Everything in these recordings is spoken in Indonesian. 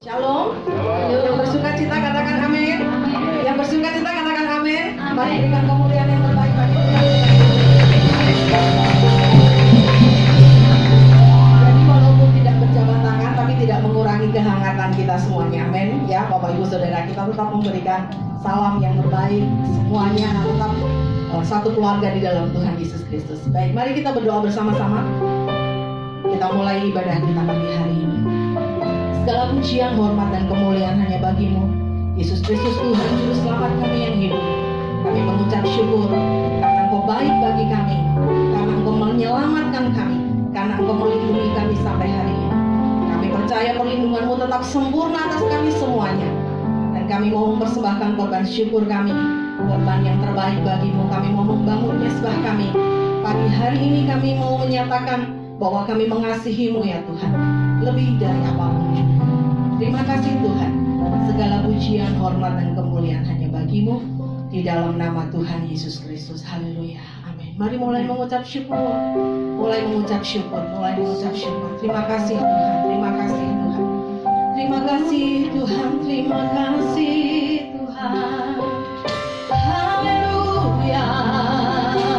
Shalom. Yang bersuka cita katakan amin. Yang bersuka cita katakan amin. Mari berikan kemuliaan yang terbaik bagi Tuhan. Jadi walaupun tidak berjabat tangan, tapi tidak mengurangi kehangatan kita semuanya. Amin. Ya, Bapak Ibu Saudara, kita tetap memberikan salam yang terbaik semuanya, tetap satu keluarga di dalam Tuhan Yesus Kristus. Baik, mari kita berdoa bersama-sama. Kita mulai ibadah kita pagi hari ini. Segala pujian, hormat, dan kemuliaan hanya bagimu, Yesus Kristus Tuhan Juru Selamat kami yang hidup. Kami mengucap syukur karena Engkau baik bagi kami, karena Engkau menyelamatkan kami, karena Engkau melindungi kami sampai hari ini. Kami percaya perlindungan-Mu tetap sempurna atas kami semuanya. Dan kami mau mempersembahkan korban syukur kami, korban yang terbaik bagimu. Kami mau membangun mezbah kami. Pagi hari ini kami mau menyatakan bahwa kami mengasihi-Mu ya Tuhan, lebih dari apapun juga. Terima kasih Tuhan. Segala pujian, hormat, dan kemuliaan hanya bagimu. Di dalam nama Tuhan Yesus Kristus. Haleluya. Amin. Mari mulai mengucap syukur. Mulai mengucap syukur. Mulai mengucap syukur. Terima kasih Tuhan. Terima kasih Tuhan. Terima kasih Tuhan. Terima kasih Tuhan. Haleluya. Terima kasih.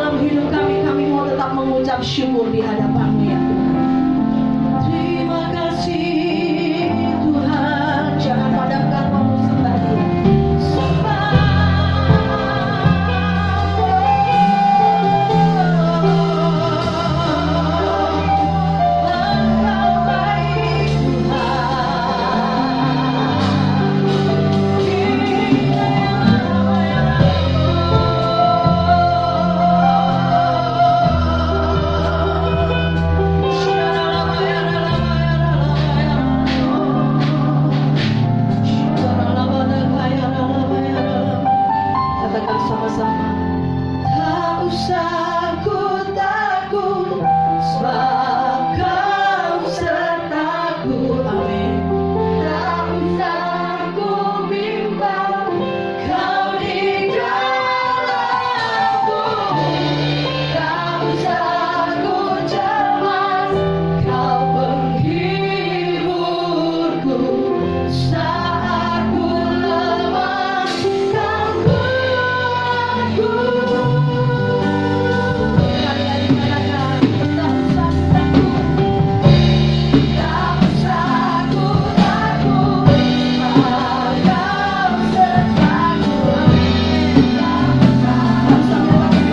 dalam hidup kami mau tetap mengucap syukur di hadapan-Mu ya Tuhan. Terima kasih Tuhan. Jangan padamkan rohmu, sembah Dia. Katakan sama-sama. Tak usah ku takut, sebab Kau sertaku. Amin. Tak usah ku bimbang, Kau di dalamku. Tak usah ku cemas, Kau penghiburku. Saat ku lemah, Kau kuatku. Kali-kali katakan, tak usah takut, tak usah ku takut, sebab Kau sertaku. Amin. Tak usah mendapatkan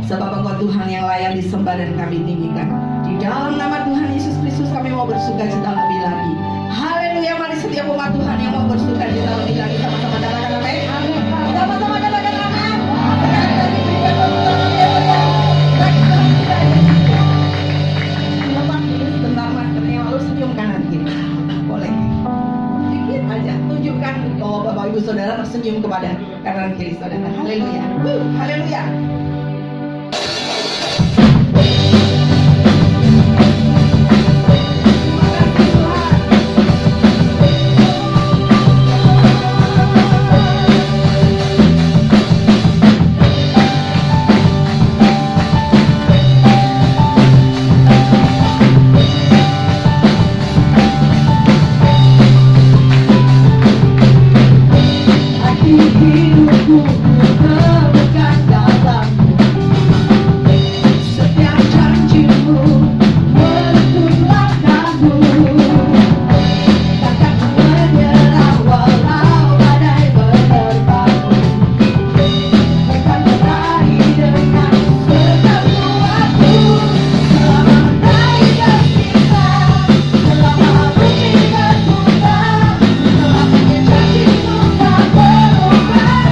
sebab Engkau Tuhan yang layak disembah dan kami tinggikan. Di dalam nama Tuhan Yesus Kristus kami mau bersuka cita lebih lagi. Haleluya. Mari setiap umat Tuhan yang mau bersuka cita lebih lagi sama-sama katakan amin. Sama-sama katakan amin. Sekali lagi berikan tepuk tangan yang meriah. Lepas dulu sebentar maskernya, lalu senyum kanan kiri. Boleh. Sedikit aja tunjukkan bahwa Bapak Ibu Saudara tersenyum kepada kanan kiri saudara. Haleluya. Haleluya. Ku temukan dalammu setiap janjimu, menuntun langkahmu. Takkan ku menyerah walau badai menerpaku. Bukan berlari dengan sekuatku. Selama matahari tersisa, selama bumi berputar, selama janjimu tak berubah,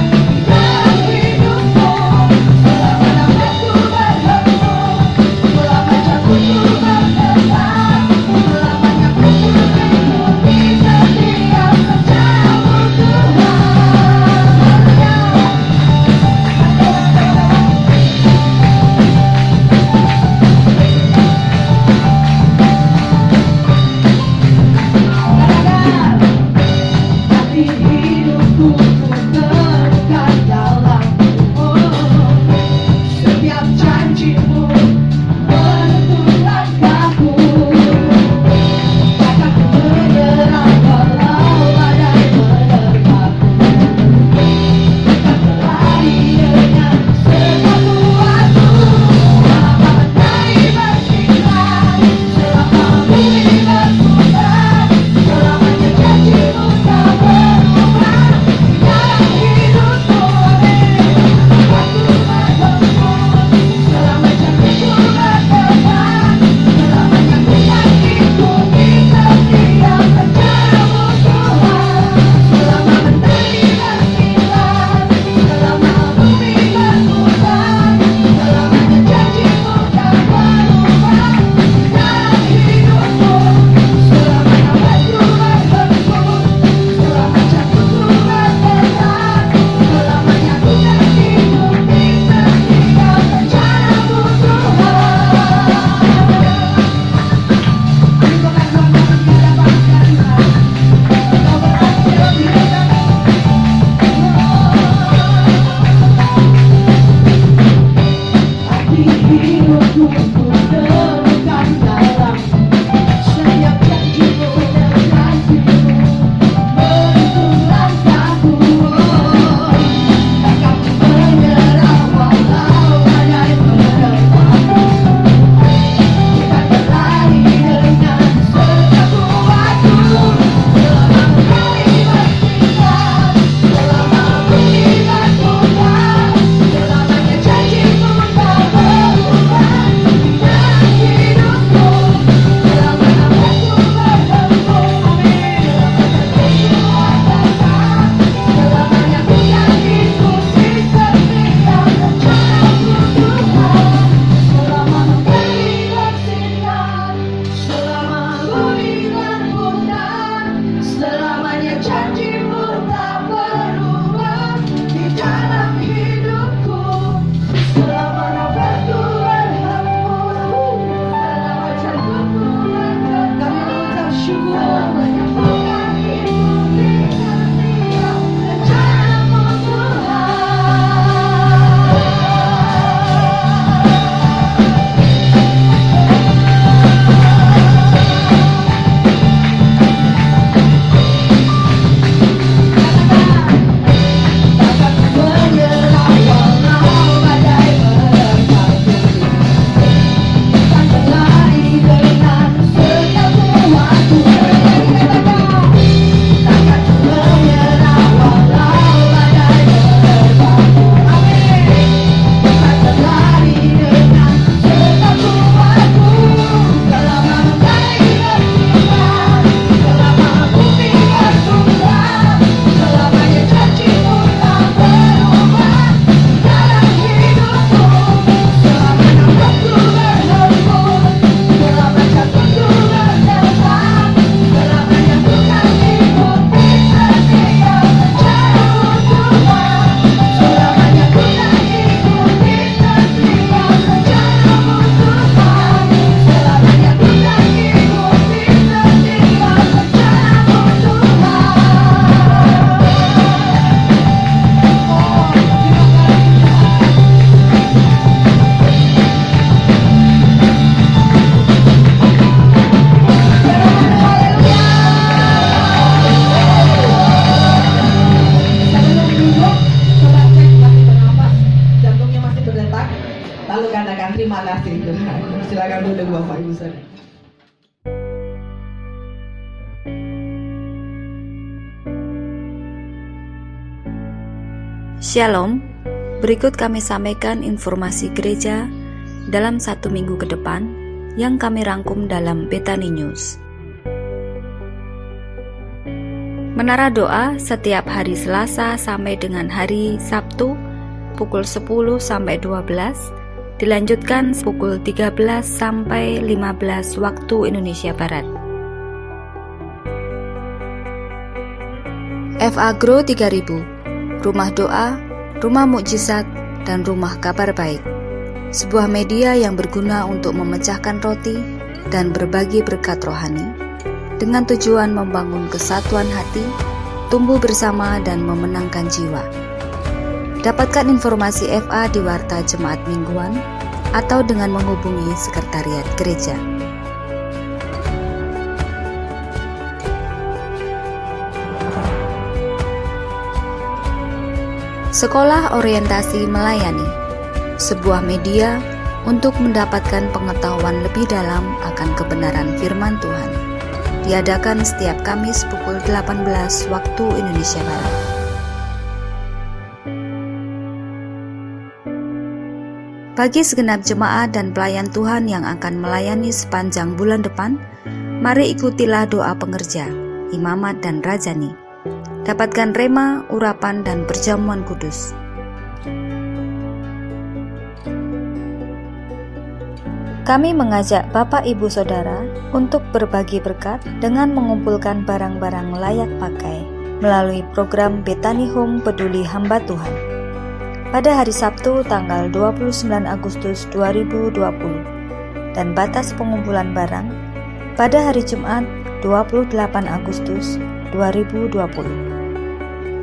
sampaikan. Terima kasih Tuhan. Silakan duduk Bapak Ibu Saudara. Shalom, berikut kami sampaikan informasi gereja dalam 1 minggu ke depan yang kami rangkum dalam Bethany News. Menara doa setiap hari Selasa sampai dengan hari Sabtu pukul 10 sampai 12, dilanjutkan pukul 13 sampai 15 waktu Indonesia Barat. FA Grow 3000, Rumah Doa, Rumah Mukjizat, dan Rumah Kabar Baik. Sebuah media yang berguna untuk memecahkan roti dan berbagi berkat rohani, dengan tujuan membangun kesatuan hati, tumbuh bersama, dan memenangkan jiwa. Dapatkan informasi FA di Warta Jemaat Mingguan atau dengan menghubungi Sekretariat Gereja. Sekolah Orientasi Melayani, sebuah media untuk mendapatkan pengetahuan lebih dalam akan kebenaran firman Tuhan. Diadakan setiap Kamis pukul 18 waktu Indonesia Barat. Bagi segenap jemaat dan pelayan Tuhan yang akan melayani sepanjang bulan depan, mari ikutilah doa pengerja, imamat, dan rajani. Dapatkan rema, urapan, dan perjamuan kudus. Kami mengajak Bapak Ibu Saudara untuk berbagi berkat dengan mengumpulkan barang-barang layak pakai melalui program Bethany Home Peduli Hamba Tuhan. Pada hari Sabtu tanggal 29 Agustus 2020 dan batas pengumpulan barang pada hari Jumat 28 Agustus 2020.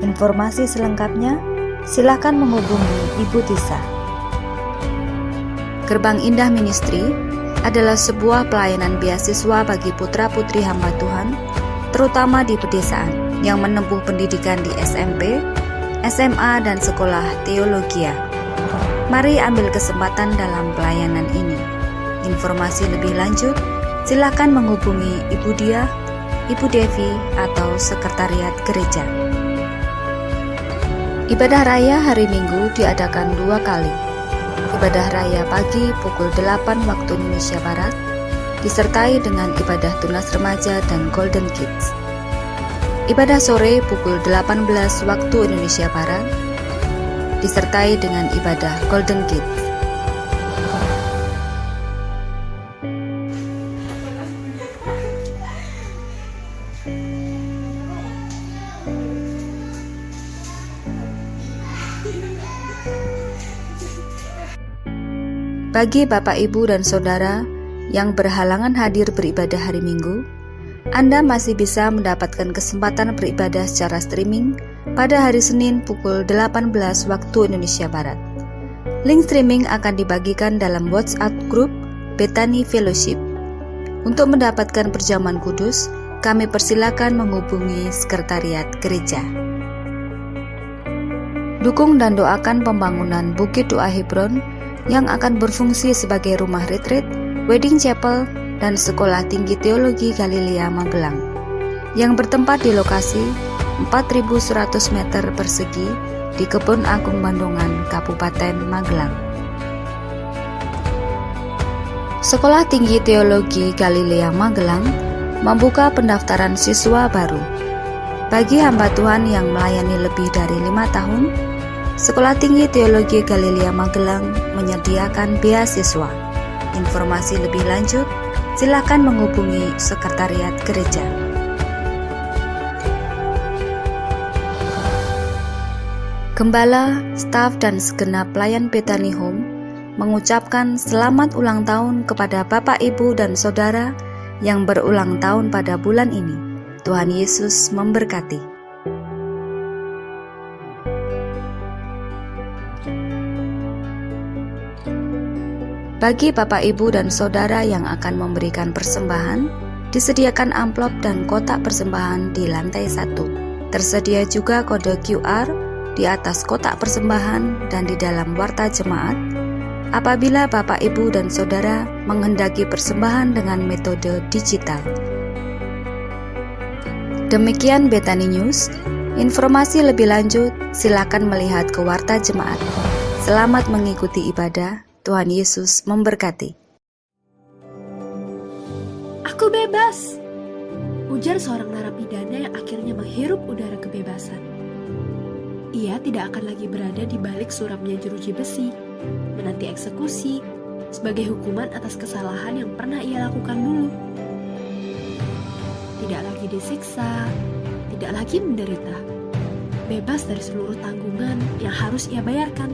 Informasi selengkapnya silakan menghubungi Ibu Tisa. Gerbang Indah Ministry adalah sebuah pelayanan beasiswa bagi putra-putri hamba Tuhan, terutama di pedesaan, yang menempuh pendidikan di SMP, SMA, dan sekolah teologia. Mari ambil kesempatan dalam pelayanan ini. Informasi lebih lanjut, silakan menghubungi Ibu Dia, Ibu Devi, atau Sekretariat Gereja. Ibadah Raya hari Minggu diadakan 2 kali. Ibadah Raya pagi pukul 8 waktu Indonesia Barat, disertai dengan ibadah tunas remaja dan Golden Kids. Ibadah sore pukul 18 waktu Indonesia Barat, disertai dengan ibadah Golden Kids. Bagi Bapak, Ibu, dan Saudara yang berhalangan hadir beribadah hari Minggu, Anda masih bisa mendapatkan kesempatan beribadah secara streaming pada hari Senin pukul 18 waktu Indonesia Barat. Link streaming akan dibagikan dalam WhatsApp grup Bethany Fellowship. Untuk mendapatkan perjamuan kudus, kami persilakan menghubungi Sekretariat Gereja. Dukung dan doakan pembangunan Bukit Doa Hebron yang akan berfungsi sebagai rumah retreat, wedding chapel, dan sekolah tinggi teologi Galilea Magelang, yang bertempat di lokasi 4.100 meter persegi di Kebun Agung Bandongan, Kabupaten Magelang. Sekolah Tinggi Teologi Galilea Magelang membuka pendaftaran siswa baru. Bagi hamba Tuhan yang melayani lebih dari 5 tahun, Sekolah Tinggi Teologi Galilea Magelang menyediakan beasiswa. Informasi lebih lanjut, silakan menghubungi Sekretariat Gereja. Gembala, staf, dan segenap pelayan Bethany Home mengucapkan selamat ulang tahun kepada Bapak, Ibu, dan Saudara yang berulang tahun pada bulan ini. Tuhan Yesus memberkati. Bagi Bapak, Ibu, dan Saudara yang akan memberikan persembahan, disediakan amplop dan kotak persembahan di lantai 1. Tersedia juga kode QR di atas kotak persembahan dan di dalam warta jemaat, apabila Bapak, Ibu, dan Saudara menghendaki persembahan dengan metode digital. Demikian Betani News. Informasi lebih lanjut, silakan melihat ke Warta Jemaat. Selamat mengikuti ibadah. Tuhan Yesus memberkati. Aku bebas, ujar seorang narapidana yang akhirnya menghirup udara kebebasan. Ia tidak akan lagi berada di balik suramnya jeruji besi, menanti eksekusi sebagai hukuman atas kesalahan yang pernah ia lakukan dulu. Tidak lagi disiksa, tidak lagi menderita, bebas dari seluruh tanggungan yang harus ia bayarkan.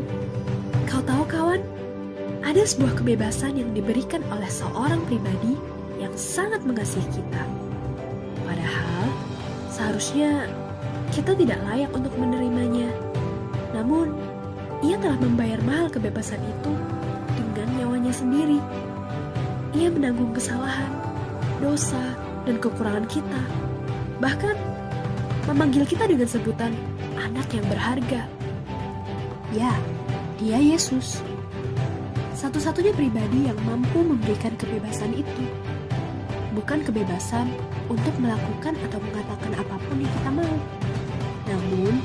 Kau tahu kawan, ada sebuah kebebasan yang diberikan oleh seorang pribadi yang sangat mengasihi kita. Padahal, seharusnya kita tidak layak untuk menerimanya. Namun, ia telah membayar mahal kebebasan itu dengan nyawanya sendiri. Ia menanggung kesalahan, dosa, dan kekurangan kita. Bahkan, memanggil kita dengan sebutan anak yang berharga. Ya, dia Yesus. Satu-satunya pribadi yang mampu memberikan kebebasan itu. Bukan kebebasan untuk melakukan atau mengatakan apapun yang kita mau. Namun,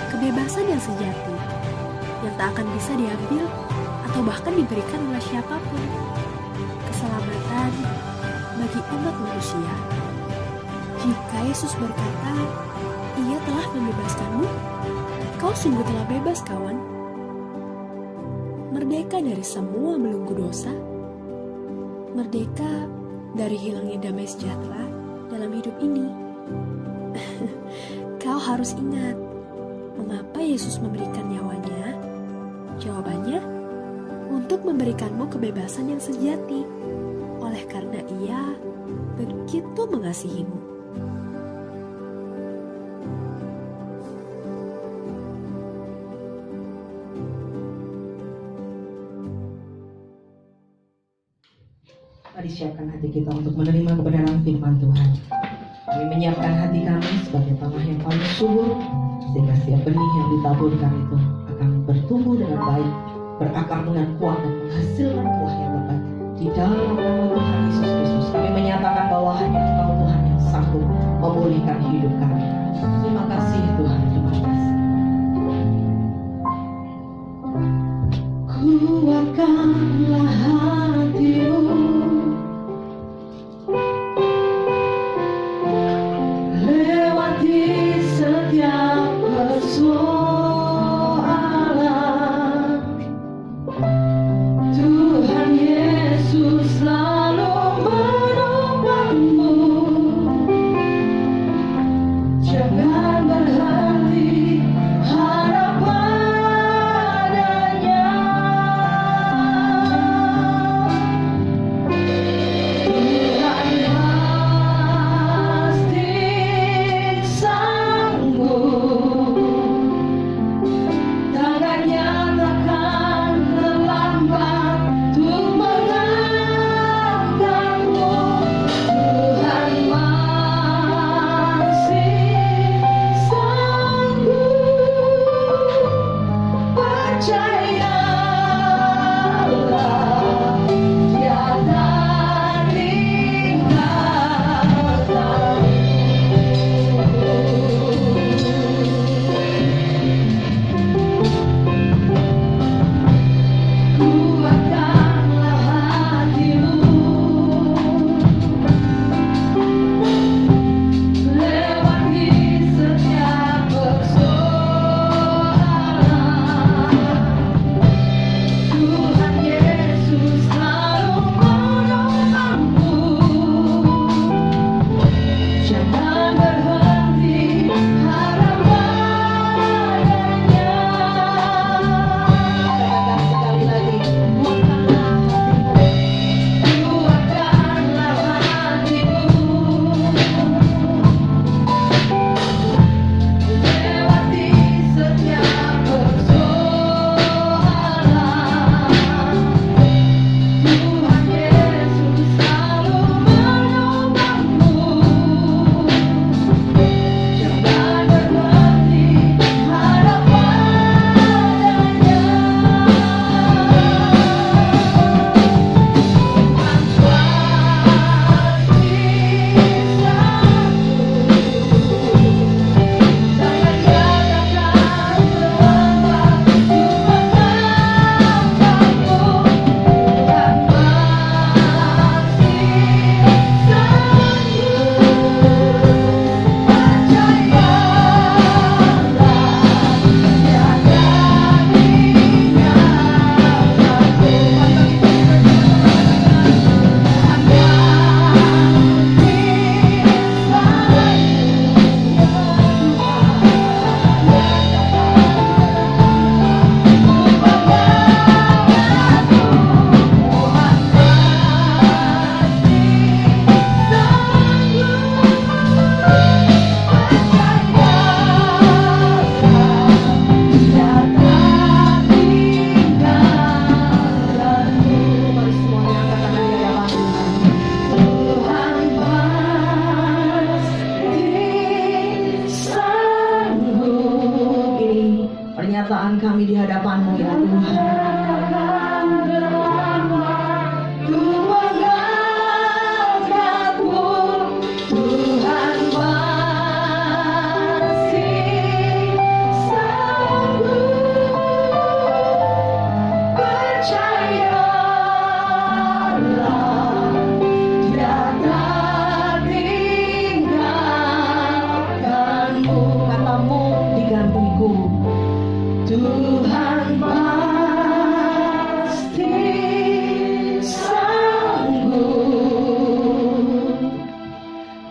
kebebasan yang sejati, yang tak akan bisa diambil atau bahkan diberikan oleh siapapun. Keselamatan bagi umat manusia. Jika Yesus berkata, Ia telah membebaskanmu, kau sungguh telah bebas, kawan. Merdeka dari semua belenggu dosa, merdeka dari hilangnya damai sejahtera dalam hidup ini. Kau harus ingat, mengapa Yesus memberikan nyawanya? Jawabannya, untuk memberikanmu kebebasan yang sejati, oleh karena Ia begitu mengasihimu. Mari siapkan hati kita untuk menerima kebenaran firman Tuhan. Kami menyiapkan hati kami sebagai tanah yang paling subur, sehingga setiap benih yang ditaburkan itu akan bertumbuh dengan baik, berakar dengan kuat, dan menghasilkan buah yang lebat. Di dalam nama Tuhan Yesus Kristus, kami menyatakan bahwa hanya Engkau Tuhan yang sanggup memulihkan hidup kami. Terima kasih Tuhan, terima kasih. Kuatkanlah hatimu, lewati setiap persoalan. Tuhan Yesus selalu menopangmu. Jangan berhenti harap padanya. hadapan-Mu ya Tuhan. Ku mengangkat-Mu, Tuhan masih sanggup. Percayalah, Dia tak tinggalkan-Mu. Kata-Mu digantungku, Tuhan pasti sanggup.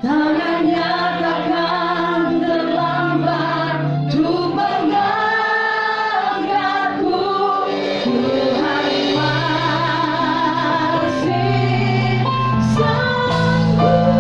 Tangannya takkan terlambat untuk mengangkatku. Tuhan masih sanggup.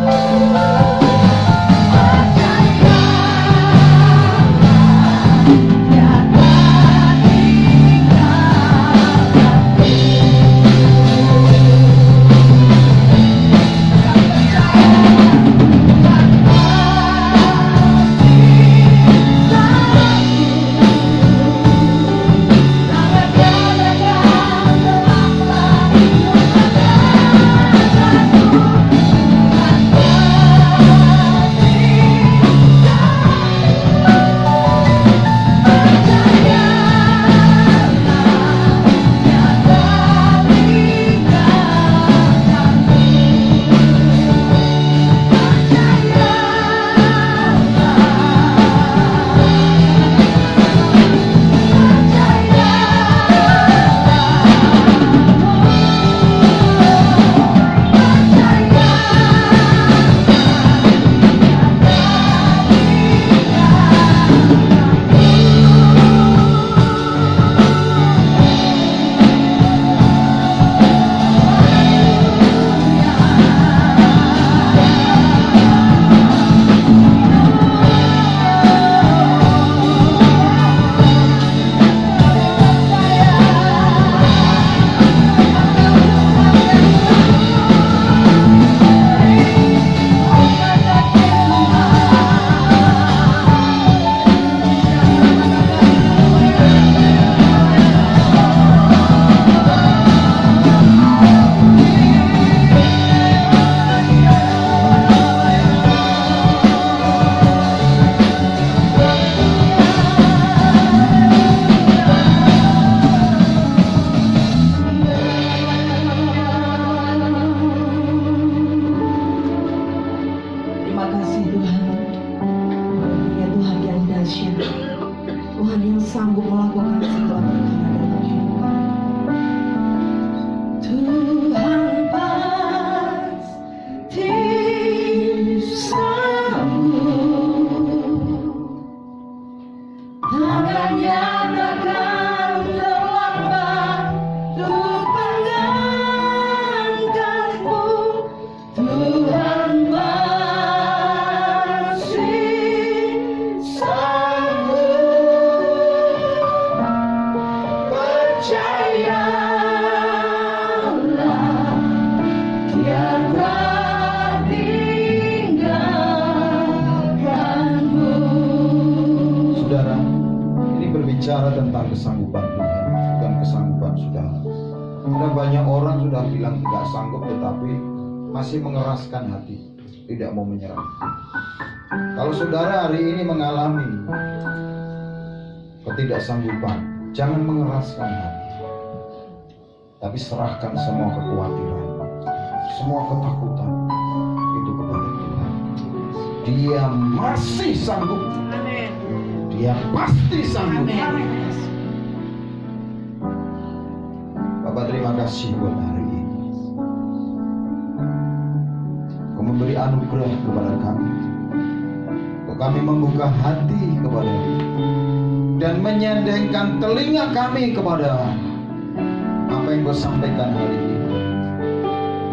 Terima kasih Tuhan. Ya Tuhan yang dahsyat, Tuhan yang sanggup melakukan segala perkara dalam kehidupan. Tuhan pasti sanggup. Tangannya takkan terlambat untuk mengangkatmu. Tuhan masih sanggup. Percayalah, Dia tak tinggalkan-Mu. Saudara, ini berbicara tentang kesanggupan Tuhan, bukan kesanggupan saudara. Ada banyak orang sudah bilang tidak sanggup, tetapi masih mengeraskan hati, tidak mau menyerah. Kalau saudara hari ini mengalami ketidaksanggupan, jangan mengeraskan hati, tapi serahkan semua kekhawatiran, semua ketakutan itu kepada Tuhan. Dia masih sanggup. Dia pasti sanggup. Bapak terima kasih buat hari ini. Kau memberi anugerah kepada kami. Kau kami membuka hati kepada dan menyandengkan telinga kami kepada apa yang Kau sampaikan hari ini.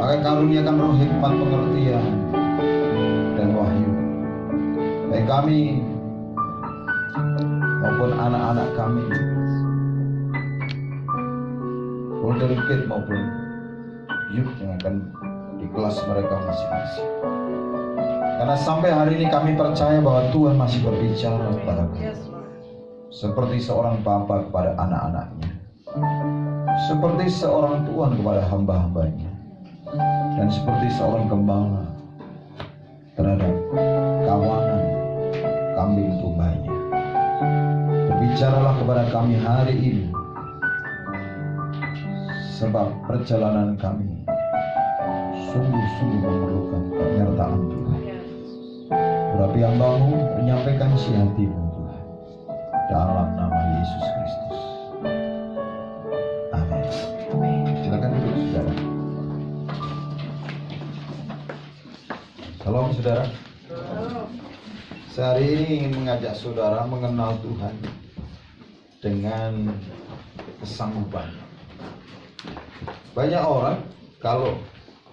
Maka karuniakan roh hikmat pengertian dan wahyu. Baik kami maupun anak-anak kami, Wonderkid maupun youth yang akan di kelas mereka masing-masing. Karena sampai hari ini kami percaya bahwa Tuhan masih berbicara kepada kami. seperti seorang bapa kepada anak-anaknya, seperti seorang tuan kepada hamba-hambanya, dan seperti seorang gembala terhadap kawanan kambing dombanya. Berbicaralah kepada kami hari ini, sebab perjalanan kami sungguh-sungguh memerlukan penyertaan Tuhan. Berapi hambamu menyampaikan isi hatimu Tuhan, dalam nama Yesus Kristus. Amin. Silakan duduk saudara. Salam saudara. Saya hari ini ingin mengajak saudara mengenal Tuhan dengan kesanggupan. Banyak orang kalau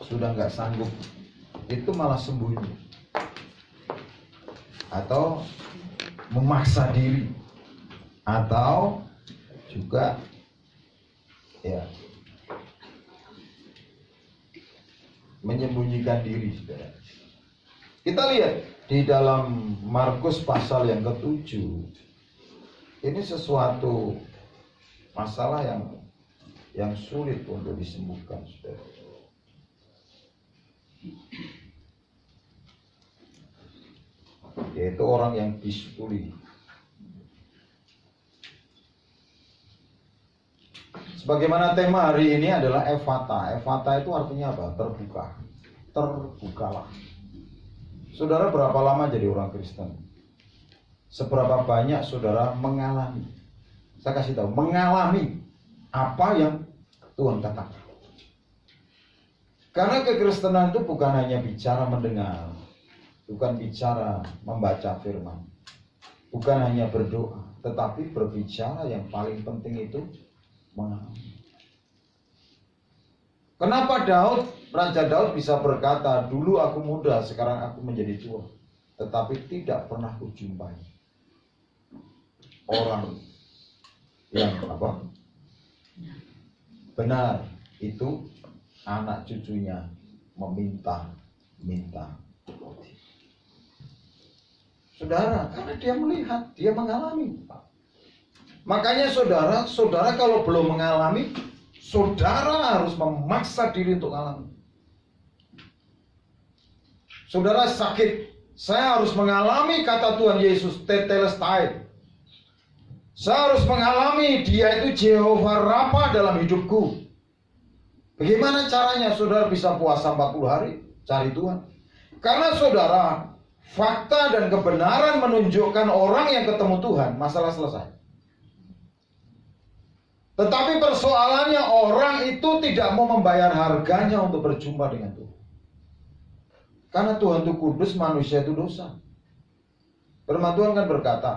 sudah nggak sanggup itu malah sembunyi atau memaksa diri atau juga ya menyembunyikan diri, saudara. Kita lihat di dalam Markus pasal yang ke-7, ini sesuatu masalah yang sulit untuk disembuhkan, saudara. Yaitu orang yang bisu tuli. Sebagaimana tema hari ini adalah Ephata. Ephata itu artinya apa? Terbuka. Terbukalah. Saudara berapa lama jadi orang Kristen? Seberapa banyak saudara mengalami? Saya kasih tahu, mengalami apa yang Tuhan katakan. Karena kekristenan itu bukan hanya bicara mendengar, bukan bicara membaca firman, bukan hanya berdoa, tetapi berbicara yang paling penting itu mengalami. Kenapa Raja Daud bisa berkata, dulu aku muda, sekarang aku menjadi tua, tetapi tidak pernah kujumpai orang yang benar itu anak cucunya meminta roti. Saudara, karena dia melihat, dia mengalami. Makanya saudara kalau belum mengalami, saudara harus memaksa diri untuk mengalami. Saudara sakit, saya harus mengalami kata Tuhan Yesus, tetelestai. Saya harus mengalami dia itu Jehovah Rafa dalam hidupku. Bagaimana caranya saudara bisa puasa 40 hari? Cari Tuhan. Karena saudara, fakta dan kebenaran menunjukkan orang yang ketemu Tuhan, masalah selesai. Tetapi persoalannya orang itu tidak mau membayar harganya untuk berjumpa dengan Tuhan. Karena Tuhan itu kudus, manusia itu dosa. Firman Tuhan kan berkata,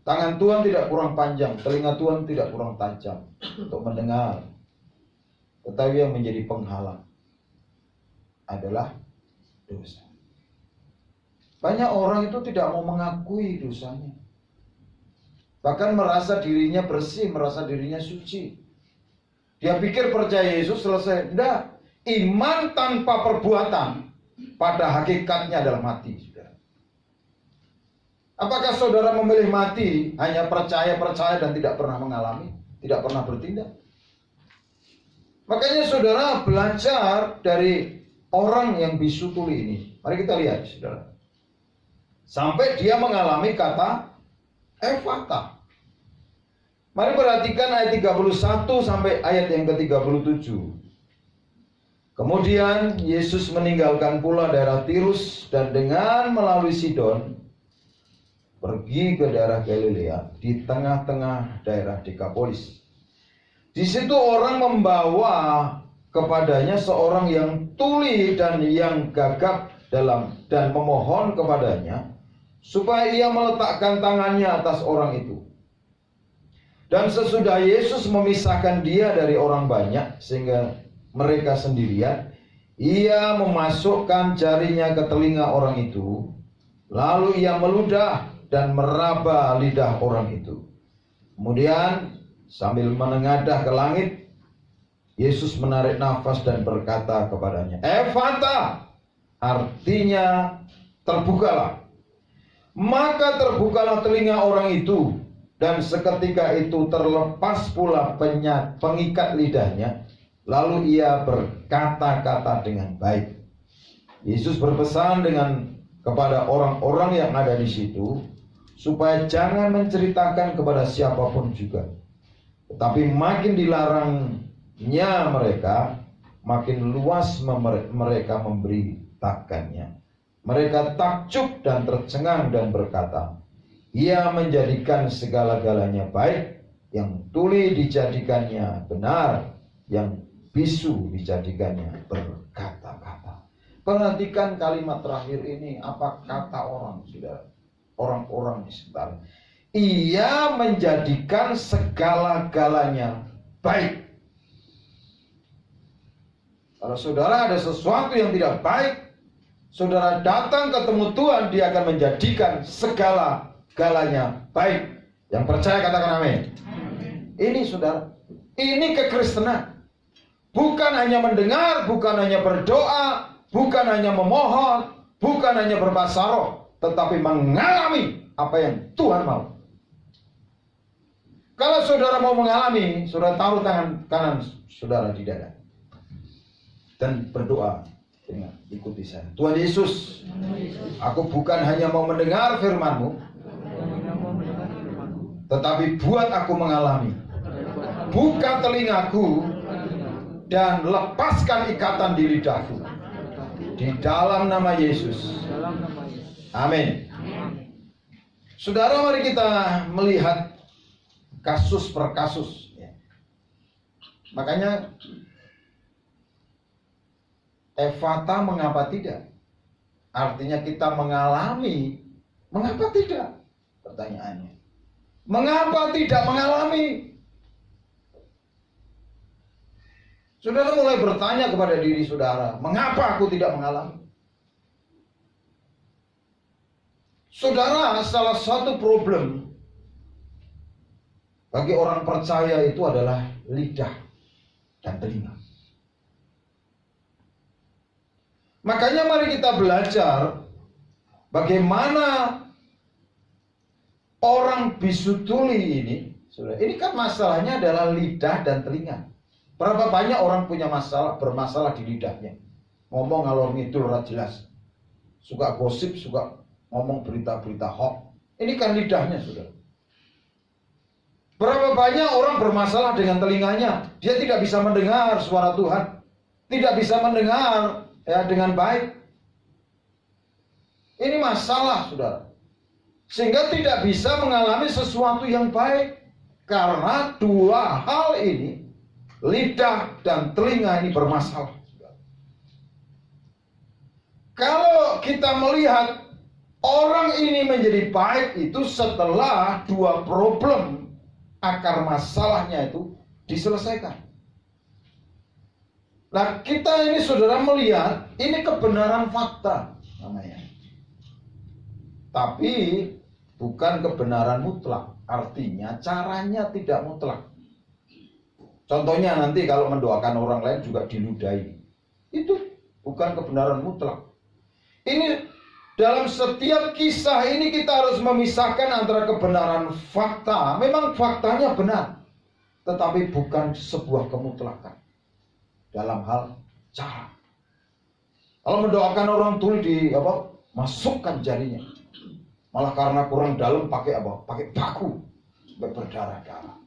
tangan Tuhan tidak kurang panjang, telinga Tuhan tidak kurang tajam untuk mendengar. Tetapi yang menjadi penghalang adalah dosa. Banyak orang itu tidak mau mengakui dosanya. Bahkan merasa dirinya bersih, merasa dirinya suci. Dia pikir percaya Yesus selesai. Tidak. Iman tanpa perbuatan pada hakikatnya adalah mati. Apakah saudara memilih mati hanya percaya dan tidak pernah mengalami, tidak pernah bertindak? Makanya saudara belajar dari orang yang bisu tuli ini. Mari kita lihat, saudara. Sampai dia mengalami kata Ephata. Mari perhatikan ayat 31 sampai ayat yang ke-37. Kemudian Yesus meninggalkan pula daerah Tirus dan dengan melalui Sidon pergi ke daerah Galilea di tengah-tengah daerah Dekapolis. Di situ orang membawa kepadanya seorang yang tuli dan yang gagap dan memohon kepadanya supaya ia meletakkan tangannya atas orang itu. Dan sesudah Yesus memisahkan dia dari orang banyak sehingga mereka sendirian, ia memasukkan jarinya ke telinga orang itu, lalu ia meludah dan meraba lidah orang itu. Kemudian sambil menengadah ke langit, Yesus menarik nafas dan berkata kepadanya, Ephata, artinya terbukalah. Maka terbukalah telinga orang itu, Dan seketika itu terlepas pula pengikat lidahnya, lalu ia berkata-kata dengan baik. Yesus berpesan kepada orang-orang yang ada di situ supaya jangan menceritakan kepada siapapun juga. Tetapi makin dilarangnya mereka, makin luas mereka memberitakannya. Mereka takjub dan tercengang dan berkata, ia menjadikan segala-galanya baik, yang tuli dijadikannya benar, yang bisu dijadikannya berkata-kata. Perhatikan kalimat terakhir ini, apa kata orang, saudara? Orang-orang di sekitar. Ia menjadikan segala-galanya baik. Kalau saudara ada sesuatu yang tidak baik, saudara datang ketemu Tuhan, dia akan menjadikan segala-galanya baik. Yang percaya katakan amin. Ini saudara, ini kekristenan. Bukan hanya mendengar, bukan hanya berdoa, bukan hanya memohon, bukan hanya berbahasa roh, tetapi mengalami apa yang Tuhan mau. Kalau saudara mau mengalami, saudara taruh tangan kanan saudara di dada dan berdoa dengan ikuti saya. Tuhan Yesus, aku bukan hanya mau mendengar firman-Mu, tetapi buat aku mengalami. Buka telingaku dan lepaskan ikatan di lidahku. Di dalam nama Yesus. Amin. Saudara, mari kita melihat kasus per kasus. Makanya Efata mengapa tidak? Artinya kita mengalami. Mengapa tidak? Pertanyaannya. Mengapa tidak mengalami? Saudara mulai bertanya kepada diri saudara, mengapa aku tidak mengalami? Saudara, salah satu problem bagi orang percaya itu adalah lidah dan telinga. Makanya mari kita belajar bagaimana orang bisu tuli ini. Saudara, ini kan masalahnya adalah lidah dan telinga. Berapa banyak orang punya bermasalah di lidahnya. Ngomong ngalor ngidul ora jelas. Suka gosip, suka ngomong berita-berita hoax. Ini kan lidahnya, saudara. Berapa banyak orang bermasalah dengan telinganya. Dia tidak bisa mendengar suara Tuhan. Tidak bisa mendengar dengan baik. Ini masalah, saudara. Sehingga tidak bisa mengalami sesuatu yang baik. Karena dua hal ini, lidah dan telinga ini bermasalah. Kalau kita melihat orang ini menjadi baik itu setelah dua problem akar masalahnya itu diselesaikan. Nah, kita ini saudara melihat ini kebenaran fakta namanya. Tapi bukan kebenaran mutlak. Artinya caranya tidak mutlak. Contohnya nanti kalau mendoakan orang lain juga diludahi. Itu bukan kebenaran mutlak. Ini dalam setiap kisah ini kita harus memisahkan antara kebenaran fakta. Memang faktanya benar, tetapi bukan sebuah kemutlakan dalam hal cara. Kalau mendoakan orang tuli masukkan jarinya. Malah karena kurang dalam pakai Pakai paku sampai berdarah-darah.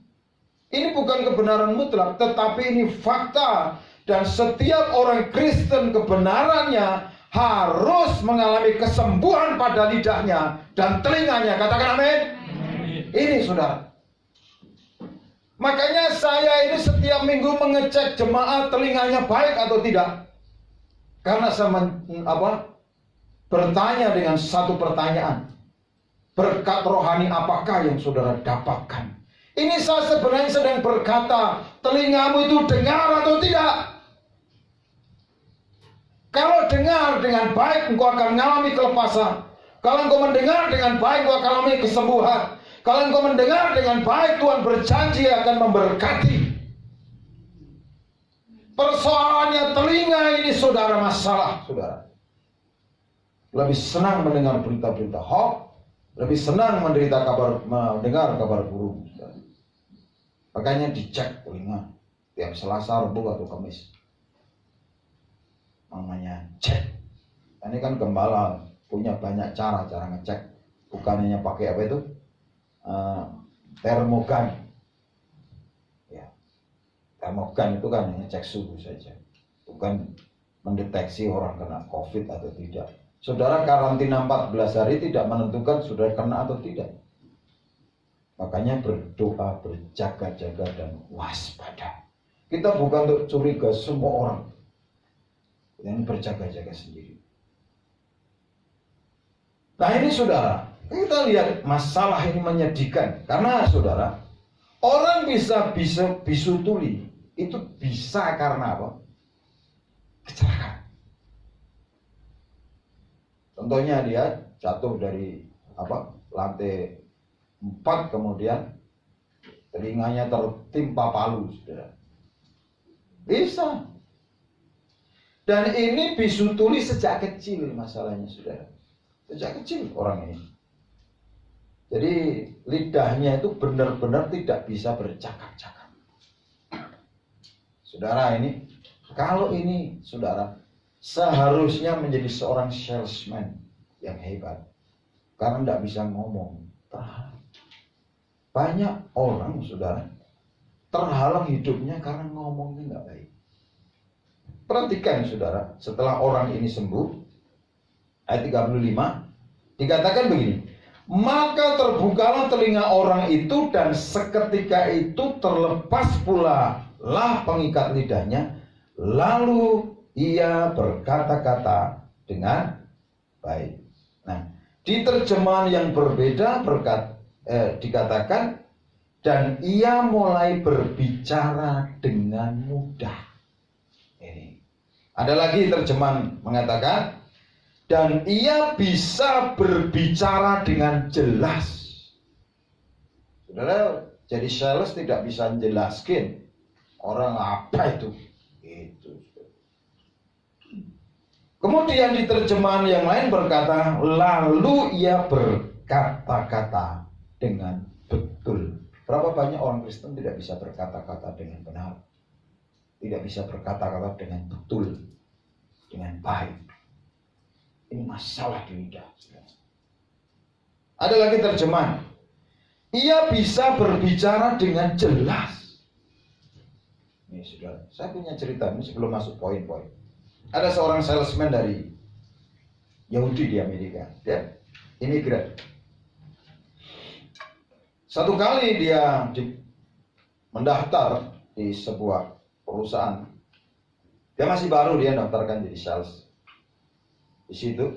Ini bukan kebenaran mutlak, tetapi ini fakta. Dan setiap orang Kristen kebenarannya harus mengalami kesembuhan pada lidahnya dan telinganya. Katakan amin. Ini saudara. Makanya saya ini setiap minggu mengecek jemaat telinganya baik atau tidak. Karena saya bertanya dengan satu pertanyaan. Berkat rohani apakah yang saudara dapatkan? Ini saya sebenarnya sedang berkata, telingamu itu dengar atau tidak? Kalau dengar dengan baik, engkau akan mengalami kelepasan. Kalau engkau mendengar dengan baik, engkau akan mengalami kesembuhan. Kalau engkau mendengar dengan baik, Tuhan berjanji akan memberkati. Persoalannya telinga ini saudara masalah, saudara. Lebih senang mendengar berita-berita hoax lebih senang mendengar kabar burung. Makanya dicek telinga tiap Selasa, Rabu atau Kamis. Namanya cek. Ini kan gembala punya banyak cara ngecek. Bukan hanya pakai apa itu termogan. Ya, termogan itu kan ngecek suhu saja, bukan mendeteksi orang kena COVID atau tidak. Saudara karantina 14 hari tidak menentukan saudara kena atau tidak. Makanya berdoa, berjaga-jaga dan waspada. Kita bukan untuk curiga semua orang, yang berjaga-jaga sendiri. Nah ini saudara, kita lihat masalah ini menyedihkan. Karena saudara, orang bisa bisu tuli itu bisa karena apa? Kecelakaan. Contohnya dia jatuh dari lantai 4, kemudian telinganya tertimpa palu, saudara. Bisa. Dan ini bisu tuli sejak kecil masalahnya, saudara. Sejak kecil orang ini. Jadi lidahnya itu benar-benar tidak bisa bercakap-cakap. Saudara ini, kalau ini saudara seharusnya menjadi seorang salesman yang hebat. Karena tidak bisa ngomong. Banyak orang saudara terhalang hidupnya karena ngomongnya nggak baik. Perhatikan saudara, setelah orang ini sembuh, ayat 35 dikatakan begini, maka terbukalah telinga orang itu dan seketika itu terlepas pula lah pengikat lidahnya, lalu ia berkata-kata dengan baik. Nah, di terjemahan yang berbeda dikatakan dan ia mulai berbicara dengan mudah. Ini ada lagi terjemahan mengatakan dan ia bisa berbicara dengan jelas. Saudara, jadi sales tidak bisa menjelaskan orang apa itu. Kemudian di terjemahan yang lain berkata, lalu ia berkata-kata dengan betul. Berapa banyak orang Kristen tidak bisa berkata-kata dengan benar, tidak bisa berkata-kata dengan betul, dengan baik. Ini masalah di lidah. Ada lagi terjemahan, ia bisa berbicara dengan jelas. Ini saudara, saya punya cerita ini sebelum masuk poin-poin. Ada seorang salesman dari Yahudi di Amerika, dia imigran. Satu kali dia mendaftar di sebuah perusahaan. Dia masih baru, dia daftarkan jadi sales. Di situ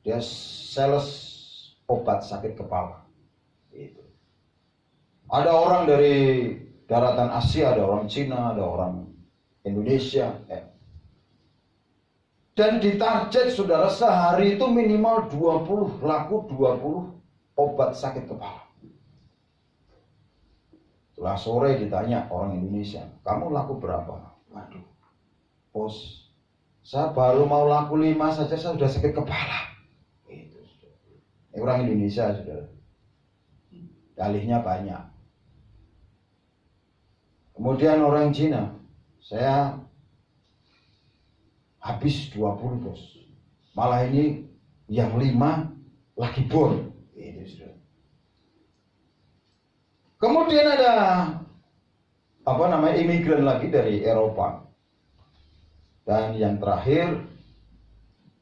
dia sales obat sakit kepala. Gitu. Ada orang dari daratan Asia, ada orang Cina, ada orang Indonesia. Dan ditarget saudara sehari itu minimal 20 obat sakit kepala. Setelah sore ditanya orang Indonesia, kamu laku berapa? Waduh, bos, saya baru mau laku 5 saja saya sudah sakit kepala. Itu orang Indonesia saudara. Dalihnya banyak. Kemudian orang Cina, saya habis 20 bos. Malah ini yang 5 lagi bor. Kemudian ada imigran lagi dari Eropa. Dan yang terakhir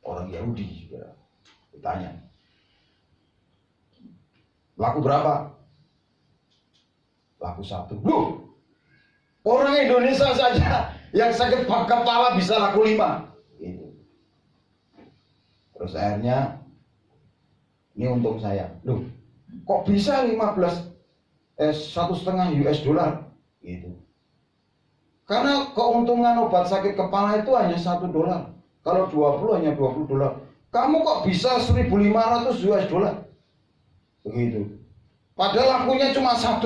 orang Yahudi juga. Ditanya, laku berapa? Laku 1. Loh, orang Indonesia saja yang sakit kepala bisa laku 5. Gitu. Terus akhirnya ini untung saya. Loh, kok bisa 1,5 US dollar? Gitu. Karena keuntungan obat sakit kepala itu hanya $1. Kalau 20 hanya $20. Kamu kok bisa 1.500 US dollar? Begitu. Padahal lakunya cuma 1.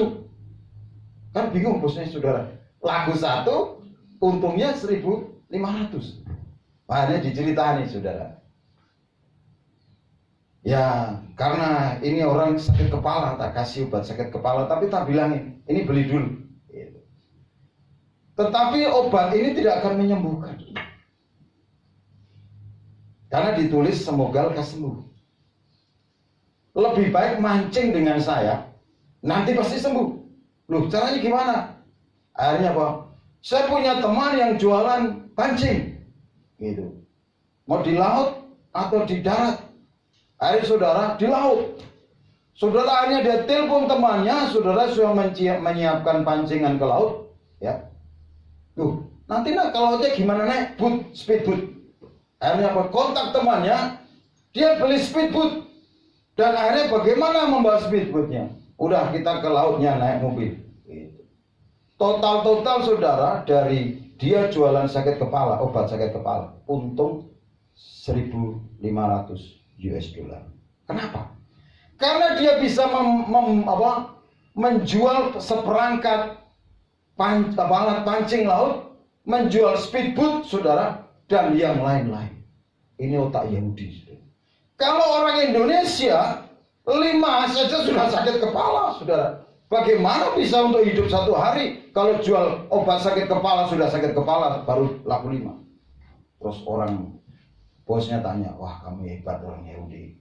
Kan bingung bosnya saudara. Laku 1, untungnya 1.500. Makanya diceritani saudara. Ya, karena ini orang sakit kepala, tak kasih obat sakit kepala, tapi tak bilangin, ini beli dulu. Gitu. Tetapi obat ini tidak akan menyembuhkan. Karena ditulis semoga lekas sembuh. Lebih baik mancing dengan saya, nanti pasti sembuh. Loh, caranya gimana? Akhirnya apa? Saya punya teman yang jualan pancing. Gitu. Mau di laut atau di darat? Akhirnya saudara di laut. Saudara akhirnya dia telepon temannya, saudara sudah menyiapkan pancingan ke laut, ya. Tuh, nanti ke lautnya gimana naik? Boot, speedboat. Akhirnya apa? Kontak temannya, dia beli speedboat. Dan akhirnya bagaimana membawa speedboatnya? Udah kita ke lautnya naik mobil. Gitu. Total saudara dari dia jualan sakit kepala, obat sakit kepala, untung 1.500 US dollar. Kenapa? Karena dia bisa menjual seperangkat alat pancing laut, menjual speedboat, saudara, dan yang lain-lain. Ini otak Yahudi. Saudara. Kalau orang Indonesia 5 saja sudah sakit kepala, saudara. Bagaimana bisa untuk hidup 1 hari kalau jual obat sakit kepala sudah sakit kepala baru laku 5? Terus orang bosnya tanya, wah kamu hebat orang Yahudi.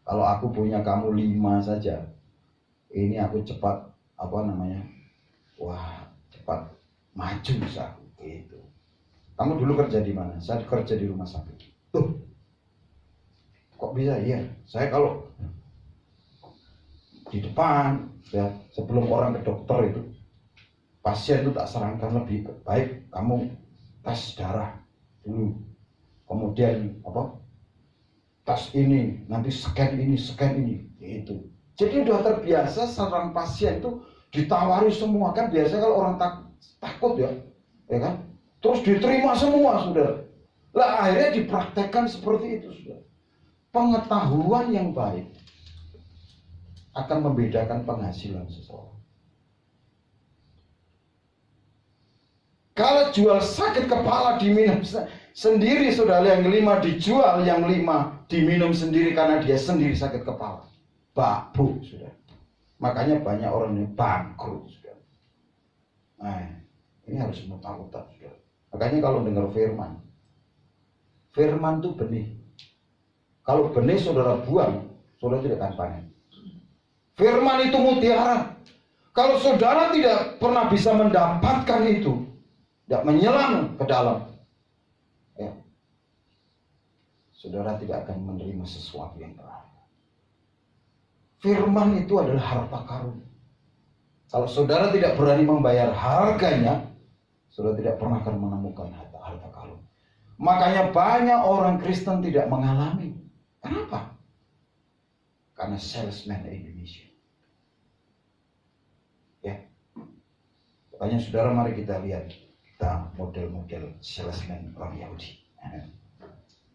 Kalau aku punya kamu 5 saja, ini aku cepat cepat maju bisa gitu. Kamu dulu kerja di mana? Saya kerja di rumah sakit. Tuh, kok bisa? Iya, saya kalau di depan, ya, sebelum orang ke dokter itu, pasien itu tak sarankan lebih baik kamu tes darah dulu. Kemudian tes ini, nanti scan ini, gitu. Jadi udah terbiasa seorang pasien itu ditawari semua kan, biasa kalau orang takut ya kan, terus diterima semua, saudara. Lah akhirnya dipraktekkan seperti itu, saudara. Pengetahuan yang baik akan membedakan penghasilan seseorang. Kalau jual sakit kepala diminum sendiri, saudara, yang 5 dijual, yang 5 diminum sendiri karena dia sendiri sakit kepala. Babuk, saudara. Makanya banyak orang yang bangkrut, saudara. Nah, ini harus mutar-mutar, saudara. Makanya kalau dengar firman itu benih. Kalau benih saudara buang, saudara tidak akan panen. Firman itu mutiara. Kalau saudara tidak pernah bisa mendapatkan itu, tidak menyelam ke dalam, ya, saudara tidak akan menerima sesuatu yang berharga. Firman itu adalah harta karun. Kalau saudara tidak berani membayar harganya, saudara tidak pernah akan menemukan harta karun. Makanya banyak orang Kristen tidak mengalami. Kenapa? Karena salesman Indonesia. Ya. Makanya saudara, mari kita lihat model-model salesman orang Yahudi.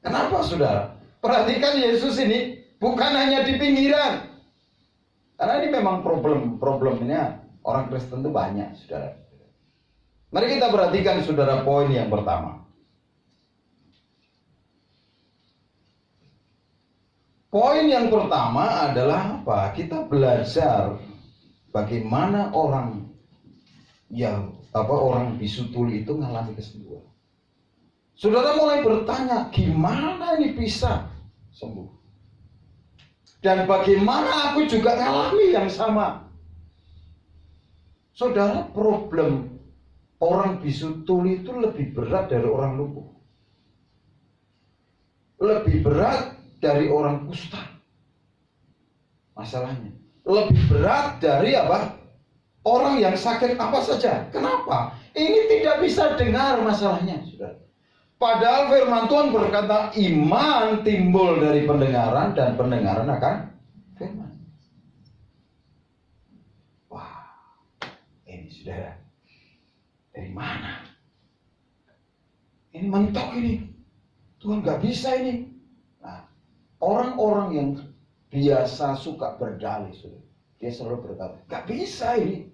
Kenapa, saudara? Perhatikan Yesus ini bukan hanya di pinggiran. Karena ini memang problemnya orang Kristen itu banyak, saudara. Mari kita perhatikan, saudara, poin yang pertama. Poin yang pertama adalah apa? Kita belajar bagaimana orang bisu tuli itu mengalami kesembuhan. Saudara mulai bertanya, gimana ini bisa sembuh? Dan bagaimana aku juga mengalami yang sama? Saudara, problem orang bisu tuli itu lebih berat dari orang lumpuh. Lebih berat dari orang kusta. Masalahnya lebih berat dari orang yang sakit apa saja. Kenapa? Ini tidak bisa dengar masalahnya, saudara. Padahal firman Tuhan berkata iman timbul dari pendengaran dan pendengaran akan firman. Wah, ini saudara, dari mana? Ini mentok ini. Tuhan gak bisa ini. Nah, orang-orang yang biasa suka berdalih, saudara, dia selalu berkata, gak bisa ini.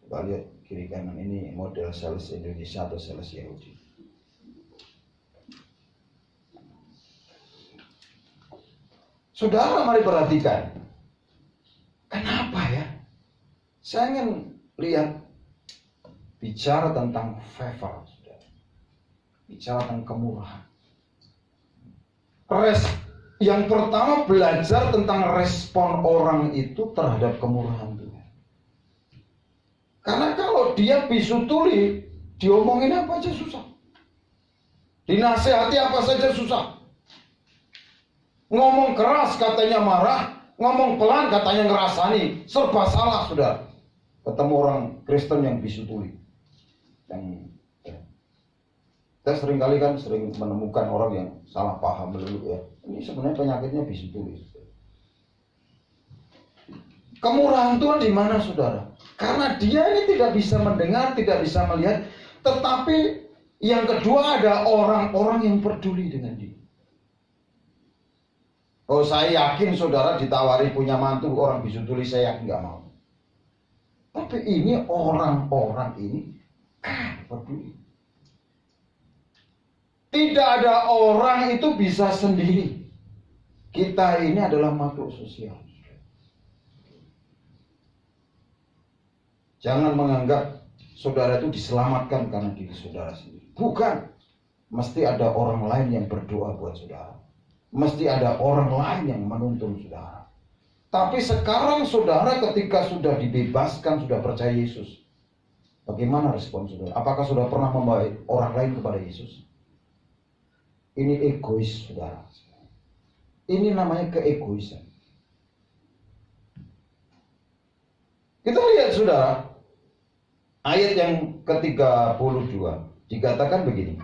Coba lihat kiri kanan, ini model sales Indonesia atau sales Yahudi. Saudara, mari perhatikan. Kenapa ya? Saya ingin lihat bicara tentang favor, saudara. Bicara tentang kemurahan. Yang pertama, belajar tentang respon orang itu terhadap kemurahan Tuhan. Karena kalau dia bisu tuli, diomongin apa aja susah. Dinasehati apa saja susah. Ngomong keras katanya marah, ngomong pelan katanya ngerasani. Serba salah, saudara. Ketemu orang Kristen yang bisu tuli. Kita seringkali kan sering menemukan orang yang salah paham melulu ya. Ini sebenarnya penyakitnya bisu tuli. Kemurahan Tuhan di mana, saudara? Karena dia ini tidak bisa mendengar, tidak bisa melihat. Tetapi yang kedua ada orang-orang yang peduli dengan dia. Oh, saya yakin saudara ditawari punya mantu orang bisu tuli, saya yakin nggak mau. Tapi ini orang-orang ini peduli. Tidak ada orang itu bisa sendiri. Kita ini adalah makhluk sosial. Jangan menganggap saudara itu diselamatkan karena diri saudara sendiri. Bukan. Mesti ada orang lain yang berdoa buat saudara. Mesti ada orang lain yang menuntun saudara. Tapi sekarang saudara ketika sudah dibebaskan, sudah percaya Yesus, bagaimana respon saudara? Apakah sudah pernah membawa orang lain kepada Yesus? Ini egois, saudara. Ini namanya keegoisan. Kita lihat, saudara, ayat yang ke-32 dikatakan begini.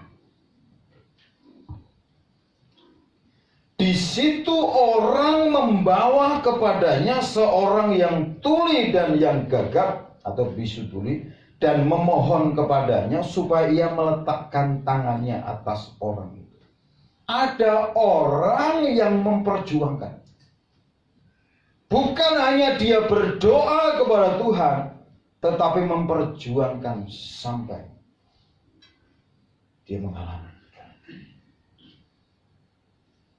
Di situ orang membawa kepadanya seorang yang tuli dan yang gagap atau bisu tuli dan memohon kepadanya supaya ia meletakkan tangannya atas orang itu. Ada orang yang memperjuangkan. Bukan hanya dia berdoa kepada Tuhan, tetapi memperjuangkan sampai dia mengalami.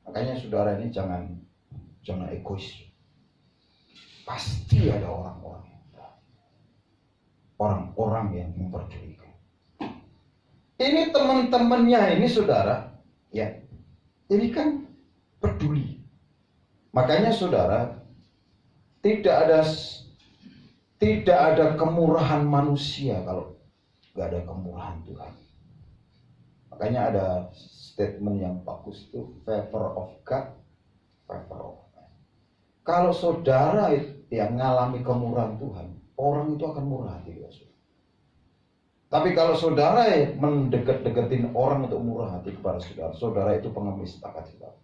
Makanya saudara ini jangan egois. Pasti ada orang-orang yang memperdulikan. Ini teman-temannya ini, saudara, ya. Ini kan peduli. Makanya saudara, tidak ada kemurahan manusia kalau nggak ada kemurahan Tuhan. Makanya ada statement yang bagus itu, favor of God, favor of man. Kalau saudara yang mengalami kemurahan Tuhan, orang itu akan murah hati. Tapi kalau saudara mendekat-deketin orang untuk murah hati kepada saudara, saudara itu pengemis takat saudara.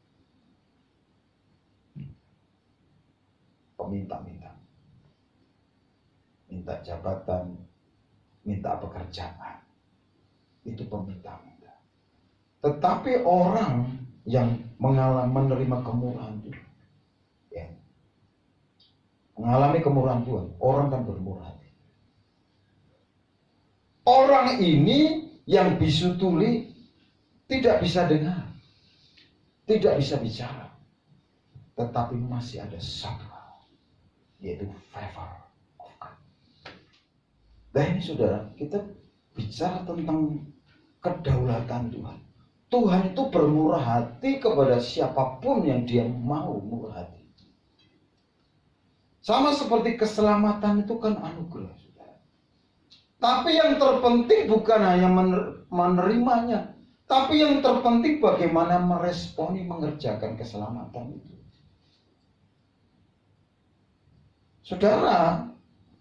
Peminta-minta. Minta jabatan, minta pekerjaan. Itu peminta-minta. Tetapi orang yang menerima kemurahan Tuhan, ya, mengalami kemurahan Tuhan, orang kan bermurah hati. Orang ini yang bisu tuli tidak bisa dengar, tidak bisa bicara, tetapi masih ada satu hal, yaitu favor of God. Dan ini saudara, kita bicara tentang kedaulatan Tuhan. Tuhan itu bermurah hati kepada siapapun yang dia mau murah hati. Sama seperti keselamatan itu kan anugerah. Tapi yang terpenting bukan hanya menerimanya, tapi yang terpenting bagaimana meresponi, mengerjakan keselamatan itu. Saudara,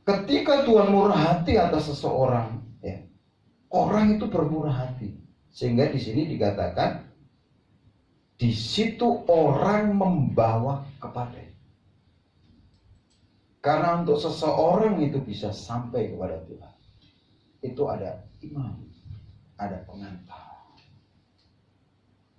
ketika Tuhan murah hati atas seseorang, ya, orang itu bermurah hati. Sehingga di sini dikatakan, di situ orang membawa kepadanya. Karena untuk seseorang itu bisa sampai kepada Tuhan, itu ada imam, ada pengantar.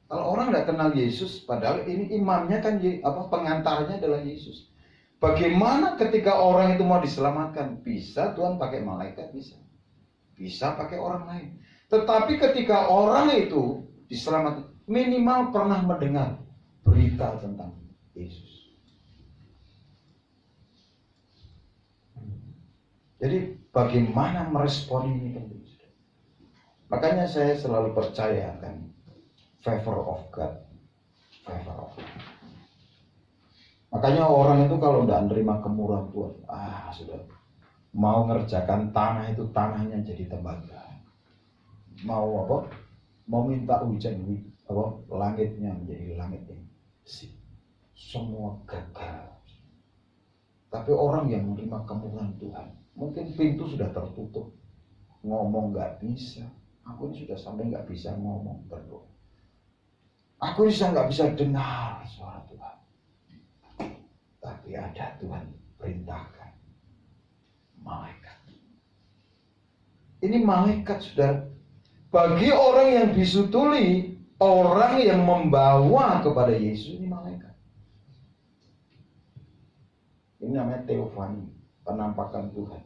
Kalau orang tidak kenal Yesus, padahal ini imamnya kan pengantarnya adalah Yesus. Bagaimana ketika orang itu mau diselamatkan? Bisa Tuhan pakai malaikat, bisa pakai orang lain. Tetapi ketika orang itu diselamatkan, minimal pernah mendengar berita tentang Yesus. Jadi bagaimana meresponi ini penting. Makanya saya selalu percaya akan favor of God. Favor of God. Makanya orang itu kalau tidak menerima kemurahan Tuhan, sudah mau ngerjakan tanah itu tanahnya jadi tembaga. Mau apa? Mau minta hujan langitnya menjadi langit yang besi. Semua gagal. Tapi orang yang menerima kemurahan Tuhan, mungkin pintu sudah tertutup, ngomong nggak bisa. Aku ini sudah sampai nggak bisa ngomong berdoa. Aku ini sudah nggak bisa dengar suara Tuhan. Tapi ada Tuhan perintahkan malaikat. Ini malaikat, saudara. Bagi orang yang bisu tuli, orang yang membawa kepada Yesus, ini malaikat. Ini namanya teofani, penampakan Tuhan,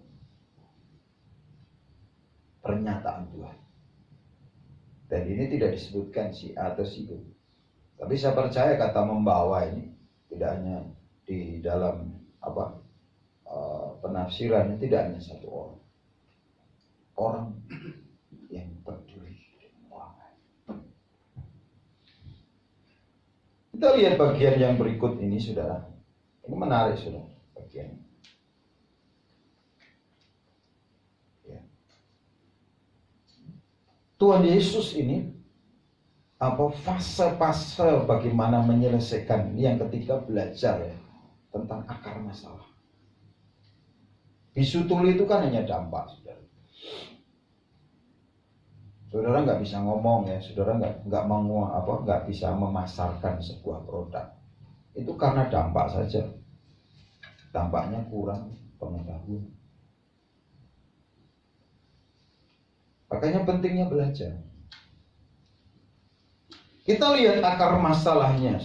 pernyataan Tuhan. Dan ini tidak disebutkan si A atau si B. Tapi saya percaya kata membawa ini tidak hanya di dalam penafsirannya, tidak hanya satu orang. Orang yang peduli dengan orang lain. Kita lihat bagian yang berikut ini, saudara. Ini menarik, saudara. Bagian. Ya. Tuhan Yesus ini fase-fase bagaimana menyelesaikan ini yang ketika belajar ya tentang akar masalah. Bisu tuli itu kan hanya dampak, saudara. Saudara nggak bisa ngomong ya, saudara nggak bisa memasarkan sebuah produk. Itu karena dampak saja. Dampaknya kurang pengetahuan. Makanya pentingnya belajar. Kita lihat akar masalahnya,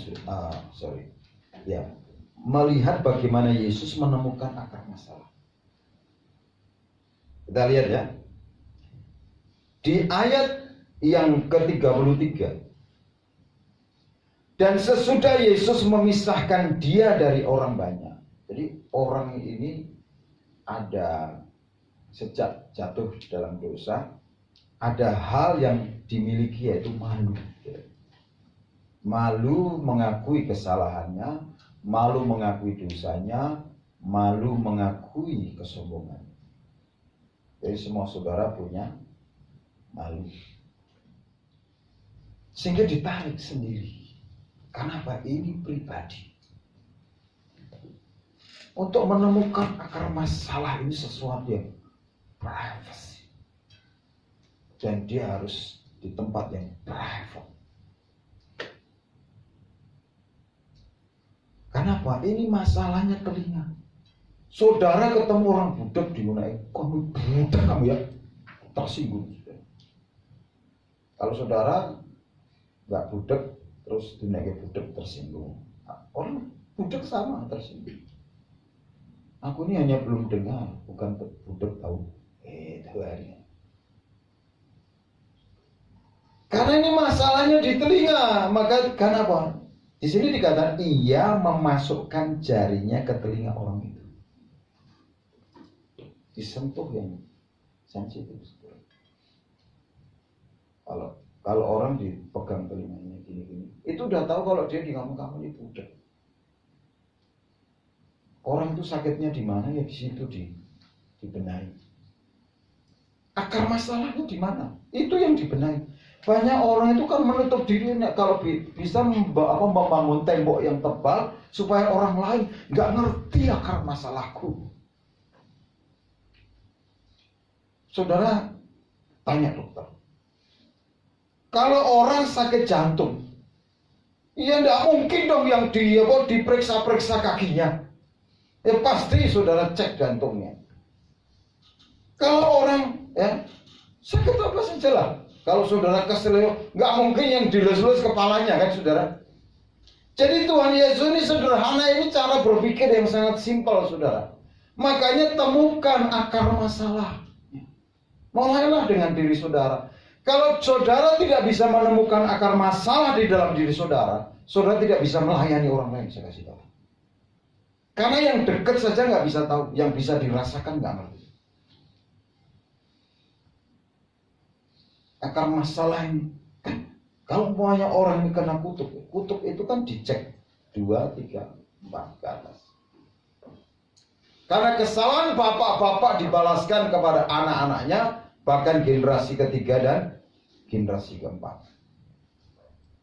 melihat bagaimana Yesus menemukan akar masalah. Kita lihat ya. Di ayat yang ke-33. Dan sesudah Yesus memisahkan dia dari orang banyak. Jadi orang ini ada sejak jatuh dalam dosa, ada hal yang dimiliki yaitu malu. Malu mengakui kesalahannya, malu mengakui dosanya, malu mengakui kesombongannya. Jadi semua saudara punya malu. Sehingga ditarik sendiri. Kenapa? Ini pribadi. Untuk menemukan akar masalah ini sesuatu yang privacy. Dan dia harus di tempat yang private. Kenapa? Ini masalahnya telinga. Saudara ketemu orang budak di mana? Kamu budak kamu ya? Tersinggung. Kalau saudara nggak budak terus dinaiki budak tersinggung. Orang budak sama tersinggung. Aku ini hanya belum dengar, bukan budak tahu. Tuhannya. Karena ini masalahnya di telinga, maka kenapa? Di sini dikatakan ia memasukkan jarinya ke telinga orang itu. Disentuh yang sensitif. Kalau orang dipegang telinganya gini-gini, itu udah tahu kalau dia di kamu ini budak. Orang itu sakitnya di mana ya di situ dibenahi. Akar masalahnya di mana? Itu yang dibenahi. Banyak orang itu kan menutup dirinya kalau bisa membangun tembok yang tebal supaya orang lain nggak ngerti akar masalahku. Saudara tanya dokter. Kalau orang sakit jantung, ya nggak mungkin dong yang diperiksa-periksa kakinya. Ya pasti saudara cek jantungnya. Kalau orang sakit apa saja lah. Kalau saudara keselio, nggak mungkin yang dilus-lus kepalanya kan saudara. Jadi Tuhan Yesus ini sederhana, ini cara berpikir yang sangat simpel saudara. Makanya temukan akar masalah. Mulailah dengan diri saudara. Kalau saudara tidak bisa menemukan akar masalah di dalam diri saudara, saudara tidak bisa melayani orang lain, saya kasih tahu. Karena yang dekat saja nggak bisa tahu, yang bisa dirasakan nggak ngerti. akar masalah ini. Kalau banyak orang ini kena kutuk, kutuk itu kan dicek 2, 3, 4 ke atas. Karena kesalahan bapak-bapak dibalaskan kepada anak-anaknya, bahkan generasi ketiga dan generasi keempat.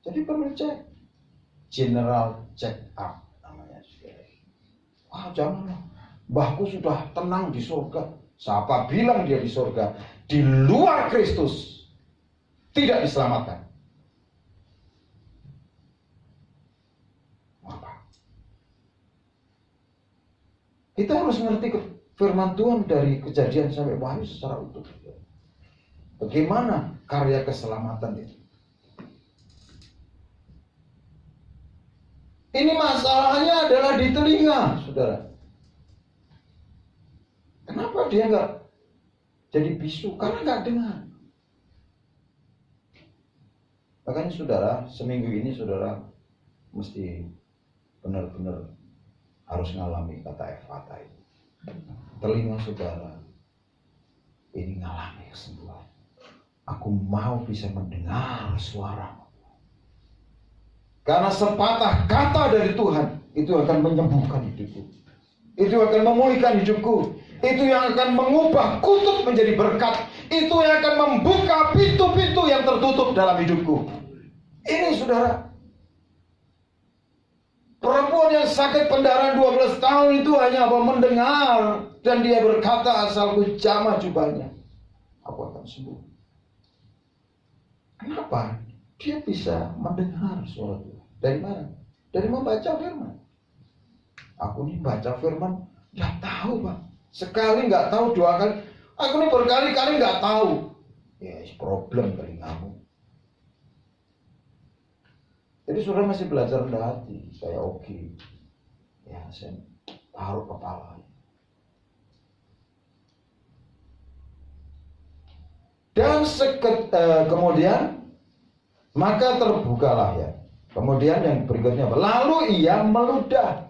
Jadi perlu cek, general check up namanya. Janganlah, mbahku sudah tenang di surga. Siapa bilang dia di surga? Di luar Kristus tidak diselamatkan. Kita harus mengerti firman Tuhan dari Kejadian sampai Wahyu secara utuh. Bagaimana karya keselamatan itu? Ini masalahnya adalah di telinga, saudara. Kenapa dia nggak jadi bisu? Karena nggak dengar. Makanya saudara, seminggu ini saudara mesti benar-benar harus ngalami kata Efata itu. Telinga saudara ini ngalami kesembuhan. Aku mau bisa mendengar suara. Karena sepatah kata dari Tuhan itu akan menyembuhkan hidupku. Itu akan memulihkan hidupku. Itu yang akan mengubah kutuk menjadi berkat. Itu yang akan membuka pintu-pintu yang tertutup dalam hidupku. Ini saudara, perempuan yang sakit pendarahan 12 tahun itu hanya mendengar. Dan dia berkata, asalku jamah jubahnya, aku akan sembuh. Kenapa? Dia bisa mendengar suara Tuhan. Dari mana? Dari membaca firman. Aku nih baca firman gak tahu, Pak. Sekali gak tahu, 2 kali. Aku nih berkali-kali gak tahu. Ya, problem telingamu. Jadi saudara masih belajar rendah hati. Saya oke. Ya, saya taruh kepala. Dan kemudian maka terbukalah ya. Kemudian yang berikutnya, lalu ia meludah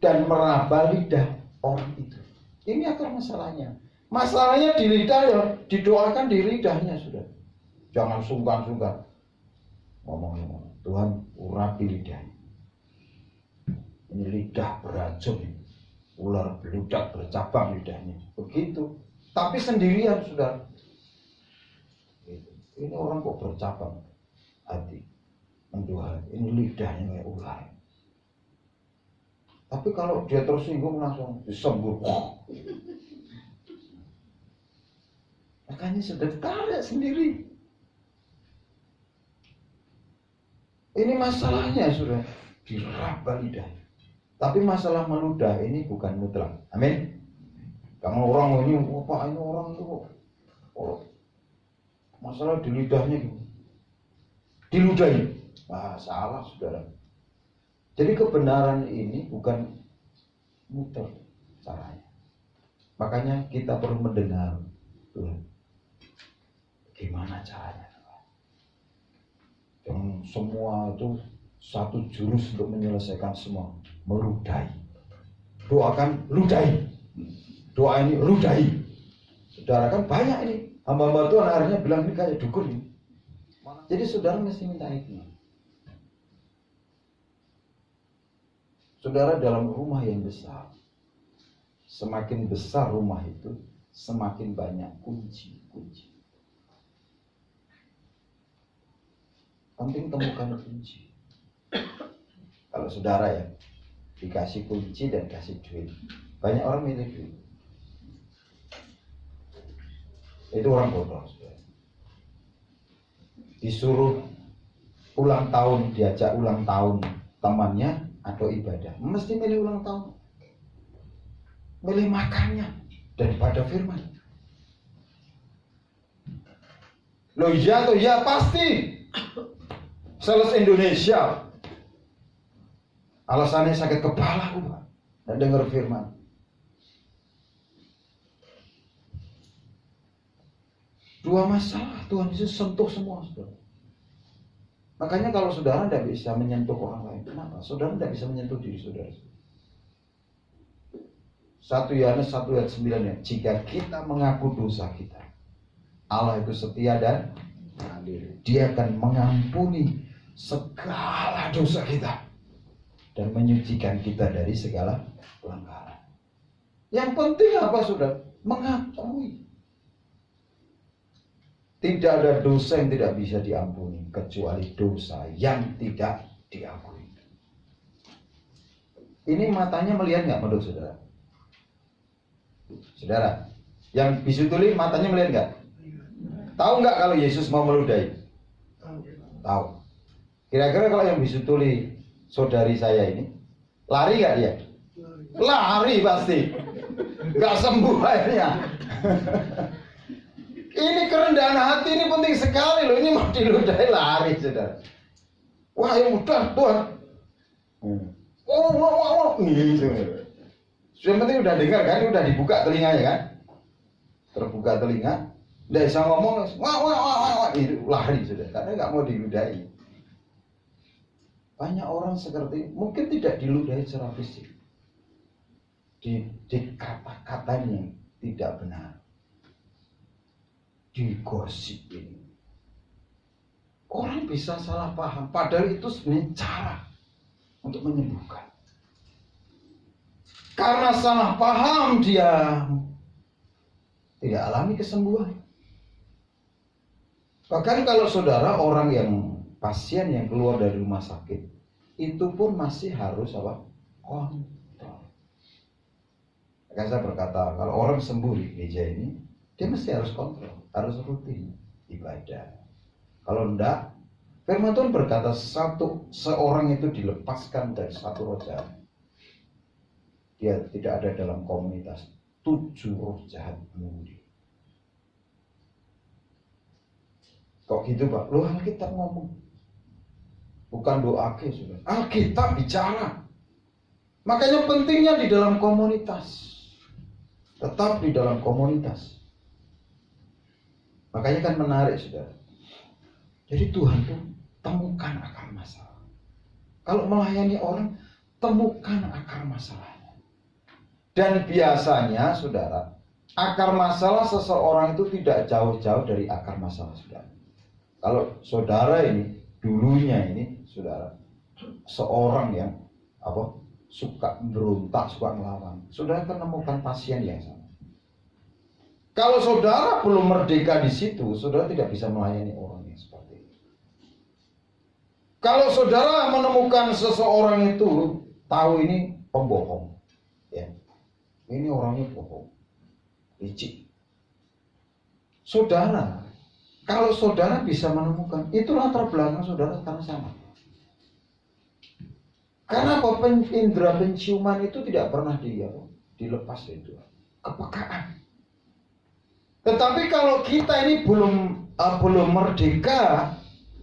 dan meraba lidah orang itu. Ini akar masalahnya. Masalahnya di lidah ya, didoakan di lidahnya sudah. Jangan sungkan-sungkan. Ngomong-ngomong, Tuhan urapi lidahnya. Ini lidah beracun, ular beludak bercabang lidahnya. Begitu. Tapi sendirian sudah. Ini orang kok bercabang hati. Mendoa, ini lidahnya kayak ular. Tapi kalau dia tersinggung langsung disembur. Makanya sudah tarik sendiri. Ini masalahnya sudah diraba lidah. Tapi masalah meludah ini bukan mutlak. Amin. Kamu orang ini apa ini orang itu masalah di lidahnya gitu. Diludahi. Wah, salah saudara. Jadi kebenaran ini bukan mutlak caranya. Makanya kita perlu mendengar Tuhan. Gimana caranya? Yang semua itu satu jurus untuk menyelesaikan semua. Meludahi. Doakan ludahi. Doa ini ludahi. Saudara kan banyak ini. Hamba-hamba Tuhan akhirnya bilang ini kayak dukun ini. Jadi saudara mesti minta itu. Saudara dalam rumah yang besar, semakin besar rumah itu, semakin banyak kunci-kunci. Penting temukan kunci. Kalau saudara ya, dikasih kunci dan kasih duit. Banyak orang milih duit. Itu orang bodoh. Disuruh ulang tahun, diajak ulang tahun temannya atau ibadah, mesti milih ulang tahun. Milih makannya daripada firman. Loh iya tuh ya pasti. Sales Indonesia. Alasannya sakit kepala Pak. Dan dengar firman. Dua masalah Tuhan Yesus sentuh semua saudara. Makanya kalau saudara tidak bisa menyentuh orang lain, kenapa? Saudara tidak bisa menyentuh diri saudara. 1 Yohanes 1 ayat 9 ya. Jika kita mengaku dosa kita, Allah itu setia dan Dia akan mengampuni segala dosa kita dan menyucikan kita dari segala pelanggaran. Yang penting apa, Saudara? Mengakui. Tidak ada dosa yang tidak bisa diampuni kecuali dosa yang tidak diakui. Ini matanya melihat nggak menurut Saudara? Saudara, yang bisu tuli matanya melihat nggak? Tahu nggak kalau Yesus mau meludahi? Tahu. Kira-kira kalau yang bisu tuli saudari saya ini, lari nggak dia? Lari pasti. Nggak sembuh akhirnya. Ini kerendahan hati ini penting sekali loh. Ini mau diludahi lari, Saudara. Wah, yang mudah Tuhan. Gitu. Yang penting udah dengar kan, udah dibuka telinganya kan, terbuka telinga, udah bisa ngomong, wah, itu lari sudah, karena nggak mau diludahi. Banyak orang seperti mungkin tidak diludahi secara fisik, di kata-katanya tidak benar, digosipin. Orang bisa salah paham, padahal itu sebenarnya cara untuk menyembuhkan. Karena salah paham dia tidak alami kesembuhan. Bahkan kalau saudara orang yang pasien yang keluar dari rumah sakit, itu pun masih harus apa? Kontrol. Maka saya berkata, kalau orang sembuh di gereja ini, dia mesti harus kontrol, harus rutin ibadah. Kalau enggak, firman Tuhan berkata seorang itu dilepaskan dari satu roh jahat, dia tidak ada dalam komunitas 7 roh jahat mengemudi. Kok gitu Pak? Loh, Alkitab ngomong, bukan doa ke sudah. Alkitab bicara. Makanya pentingnya di dalam komunitas. Tetap di dalam komunitas. Makanya kan menarik Saudara. Jadi Tuhan tuh temukan akar masalah. Kalau melayani orang, temukan akar masalahnya. Dan biasanya Saudara, akar masalah seseorang itu tidak jauh-jauh dari akar masalah Saudara. Kalau Saudara ini, dulunya ini Saudara, seorang yang suka berontak, suka melawan, Saudara akan menemukan pasien yang sama. Kalau Saudara belum merdeka di situ, Saudara tidak bisa melayani orang yang seperti itu. Kalau Saudara menemukan seseorang itu tahu ini pembohong, ya, ini orangnya bohong, licik. Saudara, kalau Saudara bisa menemukan, itu latar belakang Saudara karena sama. Karena apa? Indera penciuman itu tidak pernah dilepas itu, kepekaan. Tetapi kalau kita ini belum merdeka,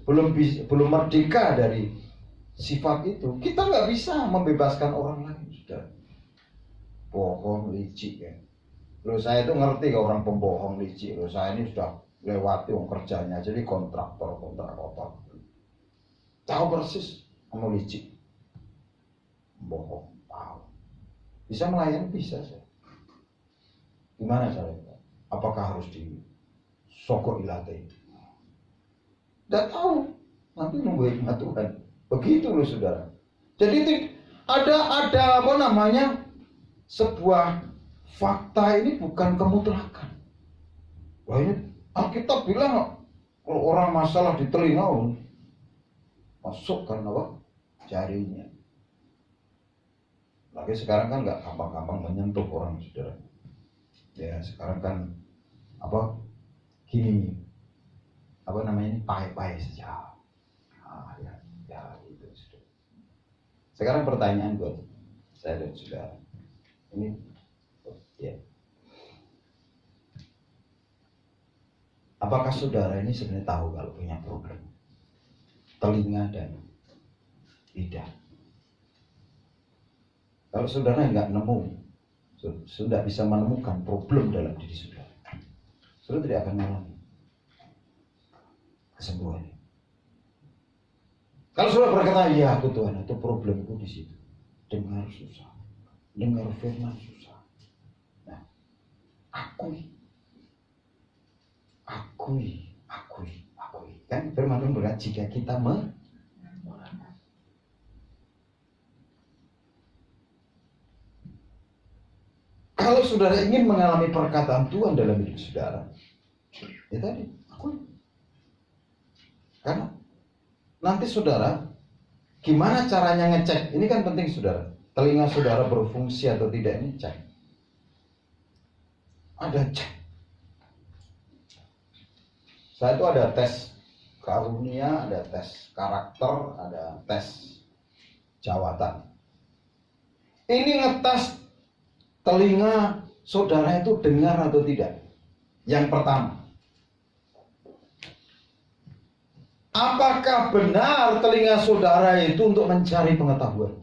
belum merdeka dari sifat itu, kita nggak bisa membebaskan orang lain, Saudara. Bohong, licik ya. Loh, saya itu ngerti kalau orang pembohong, licik. Loh, saya ini sudah lewati kerjanya, jadi kontrak apa. Tahu persis kamu licik, bohong, tahu. Bisa melayani, bisa saya. Gimana caranya? Apakah harus disogok ilate? Tidak tahu. Nanti nunggu hikmat Tuhan. Begitu loh Saudara. Jadi ada sebuah fakta ini bukan kemutlakan. Wah, ini Alkitab bilang kalau orang masalah di telinga, masukkan jarinya. Lagi sekarang kan nggak gampang-gampang menyentuh orang Saudara. Ya sekarang kan gini, pai-pai saja. Ya itu sudah. Sekarang pertanyaan buat saya dan Saudara. Ini ya. Apakah Saudara ini sebenarnya tahu kalau punya problem telinga dan lidah? Kalau Saudara nggak nemu, sudah bisa menemukan problem dalam diri Saudara, Saudara tidak akan mengalami kesembuhan. Kalau Saudara berkata, ya aku Tuhan, itu problemku di situ. Dengar susah, dengar firman susah. Nah, akui. jika kita mengurangi. Kalau saudara ingin mengalami perkataan Tuhan dalam hidup saudara, ya tadi, akui. Karena nanti saudara, gimana caranya ngecek? Ini kan penting saudara. Telinga saudara berfungsi atau tidak, ini cek. Ada cek. Saya itu ada tes karunia, ada tes karakter, ada tes jawatan. Ini ngetes telinga saudara itu dengar atau tidak. Yang pertama, apakah benar telinga saudara itu untuk mencari pengetahuan?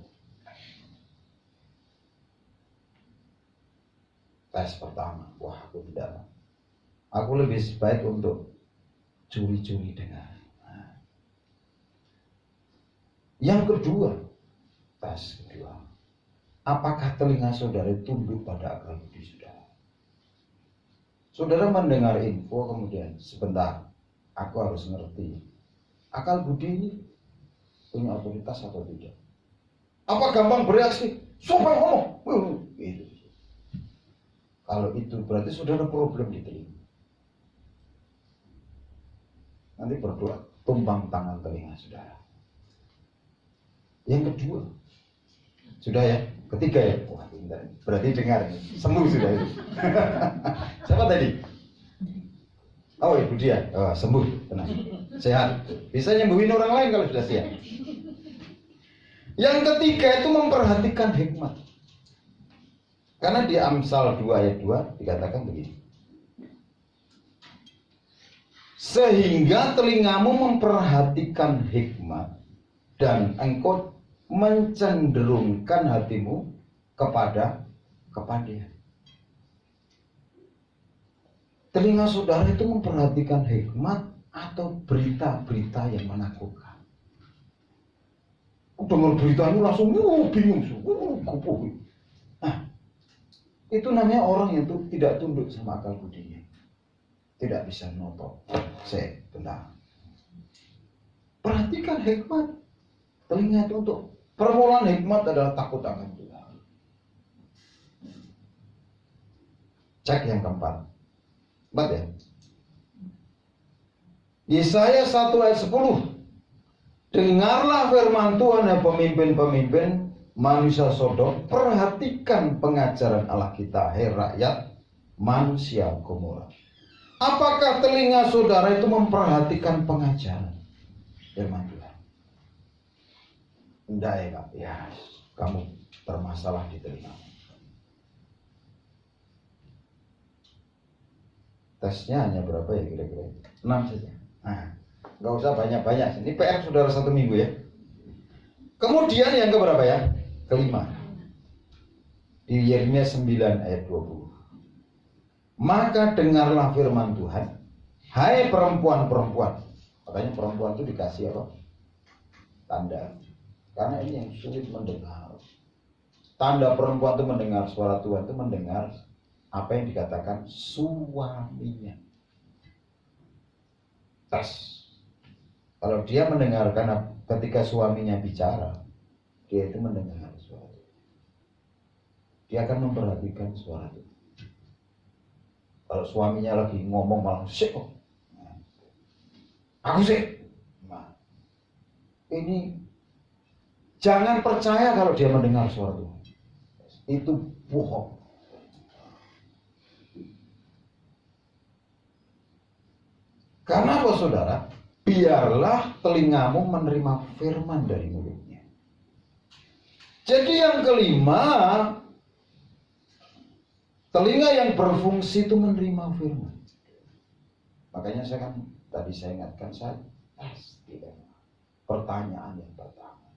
Tes pertama, wah aku tidak. Aku lebih baik untuk curi-curi dengar. Yang kedua, tes kedua, apakah telinga saudara tunduk pada akal budi saudara? Saudara mendengar info kemudian sebentar, aku harus ngerti. Akal budi ini punya otoritas atau tidak? Apa gampang bereaksi? Siapa yang ngomong? Gitu. Kalau itu berarti saudara problem di telinga. Nanti berdoa, tumbang tangan telinga saudara. Yang kedua, sudah ya, ketiga ya, wah pintar. Berarti dengar, sembuh sudah itu. Siapa tadi? Oh ibu dia, oh, sembuh, tenang, sehat. Bisa nyembuhin orang lain kalau sudah sehat. Yang ketiga itu memperhatikan hikmat. Karena di Amsal 2 ayat 2 dikatakan begini. Sehingga telingamu memperhatikan hikmat dan engkau mencenderungkan hatimu kepada. Telinga saudara itu memperhatikan hikmat atau berita-berita yang menakutkan. Dengar berita itu langsung bingung, kupu. Nah, itu namanya orang yang tidak tunduk sama akal budinya. Tidak bisa notok. Benar. Perhatikan hikmat. Telinga itu untuk permulaan hikmat adalah takut akan Tuhan. Cek yang keempat. Empat ya. Yesaya 1 ayat 10. Dengarlah firman Tuhan ya pemimpin-pemimpin manusia Sodom. Perhatikan pengajaran Allah kita, hai rakyat manusia Gomora. Apakah telinga saudara itu memperhatikan pengajaran firman Tuhan? Enggak ya Pak, ya kamu bermasalah di telinga. Tesnya hanya berapa ya kira-kira? 6 saja. Nah, nggak usah banyak-banyak. Ini PR saudara 1 minggu ya. Kemudian yang keberapa ya? Kelima. Di Yeremia 9 ayat 20. Maka dengarlah firman Tuhan, hai perempuan-perempuan. Makanya perempuan itu dikasih apa? Tanda. Karena ini yang sulit mendengar. Tanda perempuan itu mendengar suara Tuhan itu mendengar apa yang dikatakan suaminya. Tes. Kalau dia mendengarkan ketika suaminya bicara, dia itu mendengar suara Tuhan. Dia akan memperhatikan suara Tuhan. Kalau suaminya lagi ngomong malah sik, aku sih. Nah, ini jangan percaya kalau dia mendengar suara Tuhan. Itu bohong. Karena apa saudara? Biarlah telingamu menerima firman dari mulutnya. Jadi yang kelima, telinga yang berfungsi itu menerima firman. Makanya tadi saya ingatkan saya pasti pertanyaan yang pertama.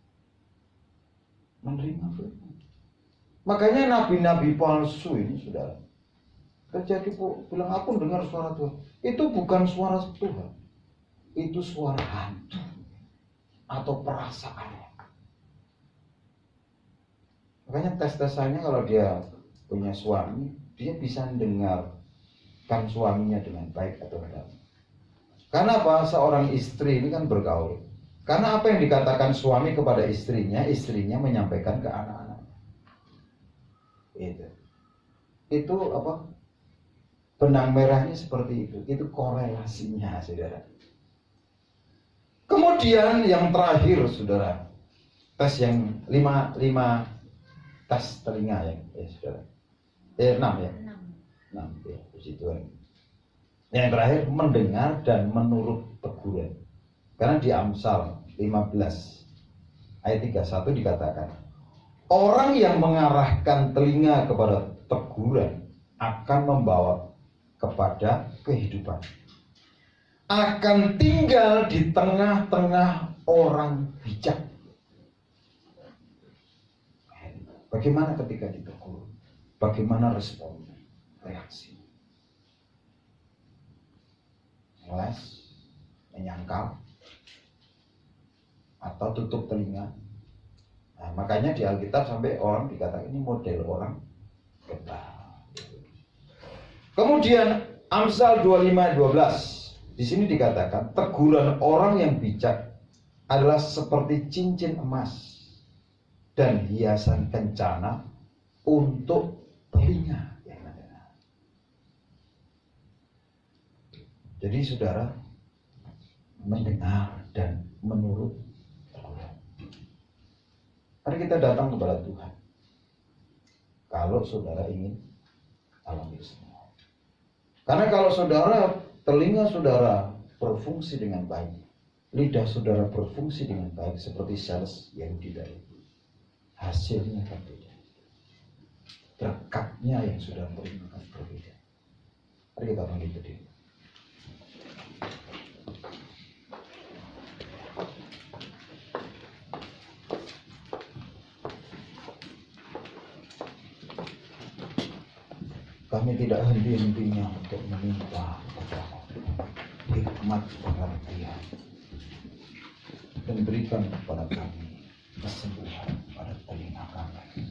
Menerima firman. Makanya nabi-nabi palsu ini saudara. Terjadi bilang aku dengar suara Tuhan. Itu bukan suara Tuhan. Itu suara hantu atau perasaan. Makanya tes-tesannya kalau dia punya suami, dia bisa mendengarkan suaminya dengan baik atau tidak. Karena apa? Seorang istri ini kan bergaul. Karena apa yang dikatakan suami kepada istrinya, istrinya menyampaikan ke anak-anak. Itu apa? Benang merahnya seperti itu. Itu korelasinya, saudara. Kemudian yang terakhir, saudara, tes yang 5 tes telinga ya, saudara. 6 ya. 6 ya, puji Tuhan. Yang terakhir, mendengar dan menurut teguran. Karena di Amsal 15 ayat 31 dikatakan, orang yang mengarahkan telinga kepada teguran akan membawa kepada kehidupan, akan tinggal di tengah-tengah orang bijak. Bagaimana ketika ditegur? Bagaimana responnya, reaksi? Ngeles, menyangkal, atau tutup telinga. Nah, makanya di Alkitab sampai orang dikatakan ini model orang kebal. Kemudian Amsal 25:12 di sini dikatakan teguran orang yang bijak adalah seperti cincin emas dan hiasan kencana untuk telinga. Jadi saudara, mendengar dan menurut teguran. Mari kita datang kepada Tuhan. Kalau saudara ingin alami semua. Karena kalau saudara, telinga saudara berfungsi dengan baik, lidah saudara berfungsi dengan baik seperti sales yang tidak itu, hasilnya akan beda. Berkatnya yang sudah terima akan berbeda. Mari kita panggil berdiri. Kami tidak henti-hentinya untuk meminta kepada hikmat pengertian dan berikan kepada kami kesembuhan pada telinga kami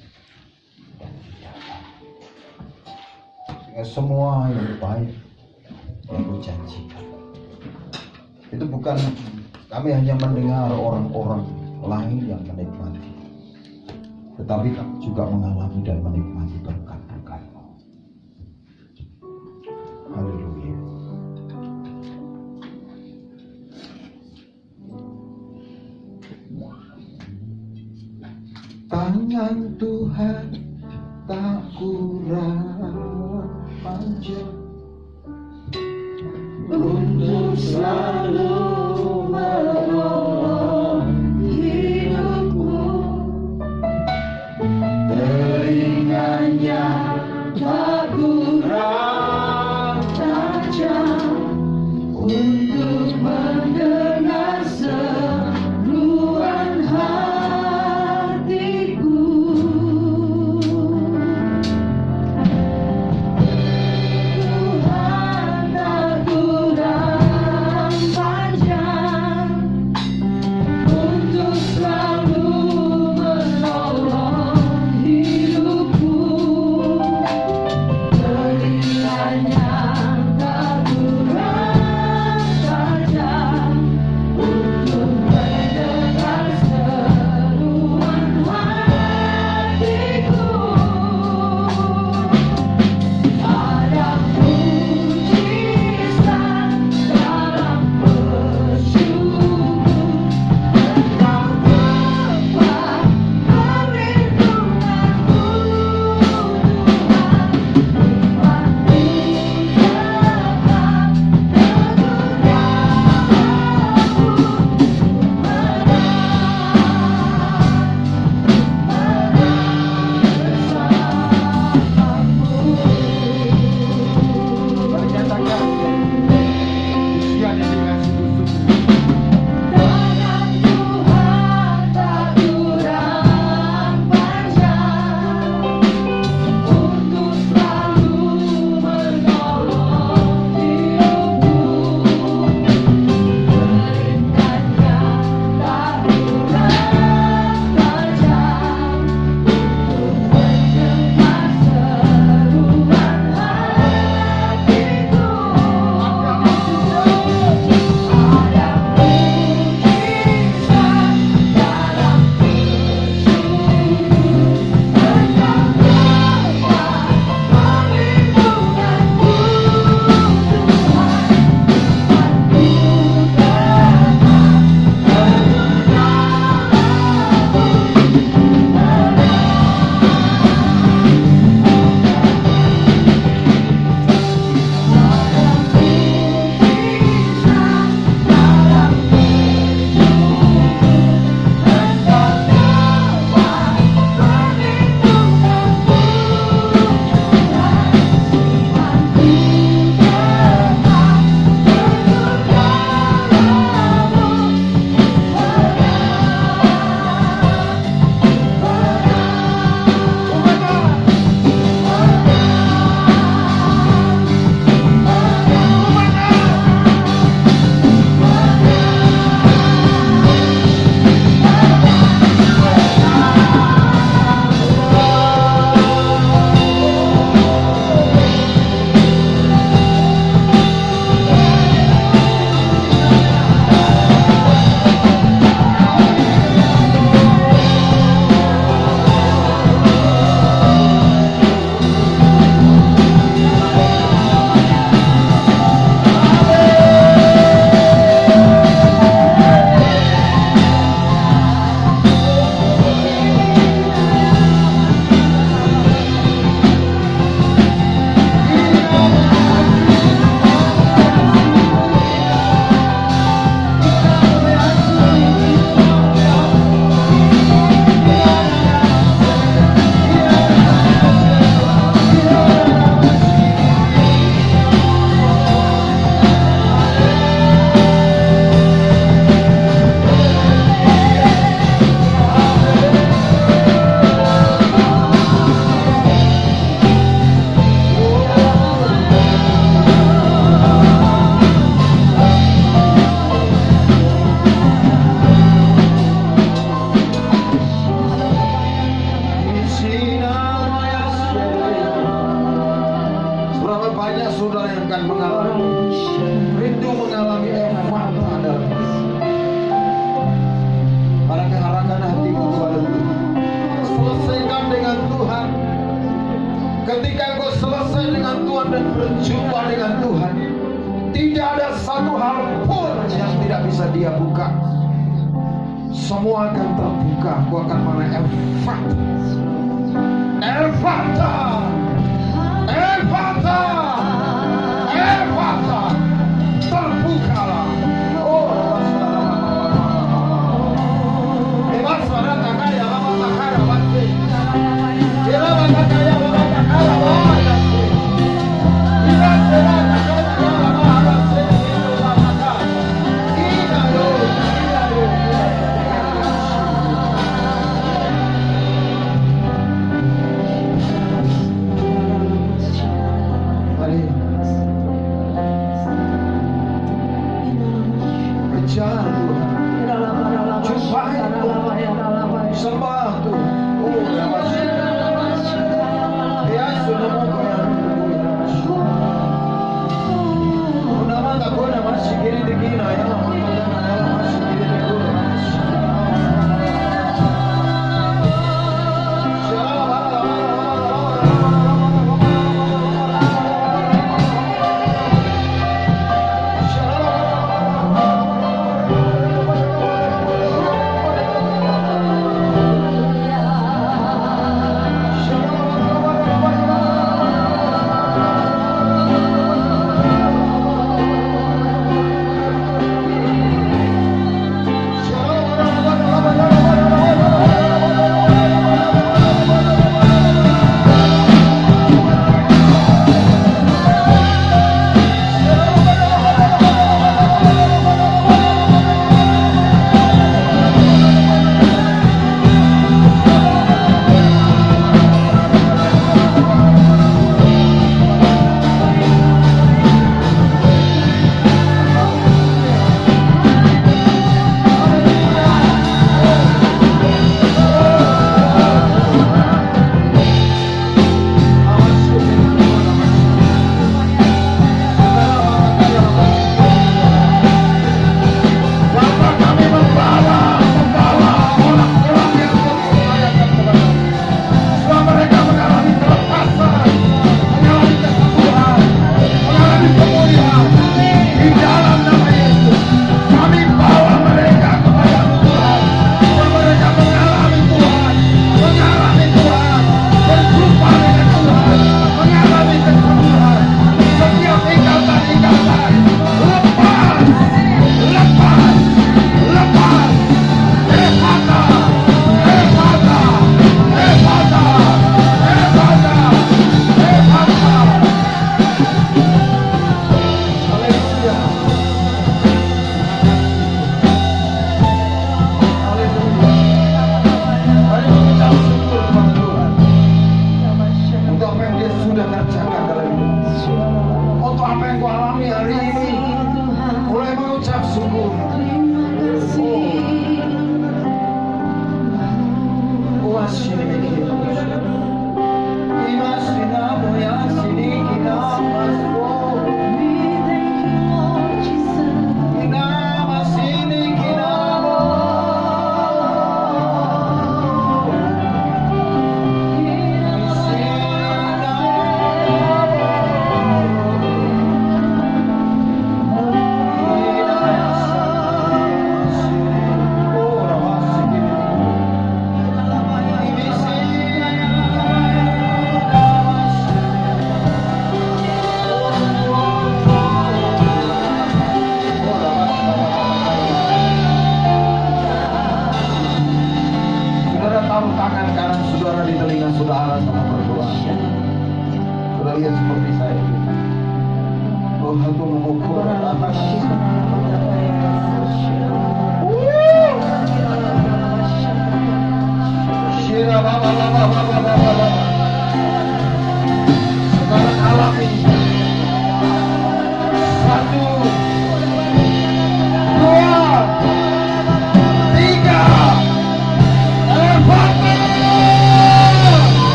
dan lidah kami, sehingga semua yang baik yang Kau janjikan itu bukan kami hanya mendengar orang-orang lain yang menikmati, tetapi kami juga mengalami dan menikmati berkat-berkat-Mu. Haleluya. Tangan Tuhan tak kurang panjang untuk selalu menolong hidupku. Telinganya tak kurang tajam untuk mendengar seruan hatiku. Tuhan tak kurang panjang saudara yang akan mengalami rindu, mengalami emfata dalam hidup. Adakah arahkan hatimu kepada Tuhan? Selesaikan dengan Tuhan. Ketika engkau selesai dengan Tuhan dan berjumpa dengan Tuhan, tidak ada satu hal pun yang tidak bisa Dia buka. Semua akan terbuka. Kau akan mengalami emfata. Emfata. Emfata. Emfata. Terbukalah.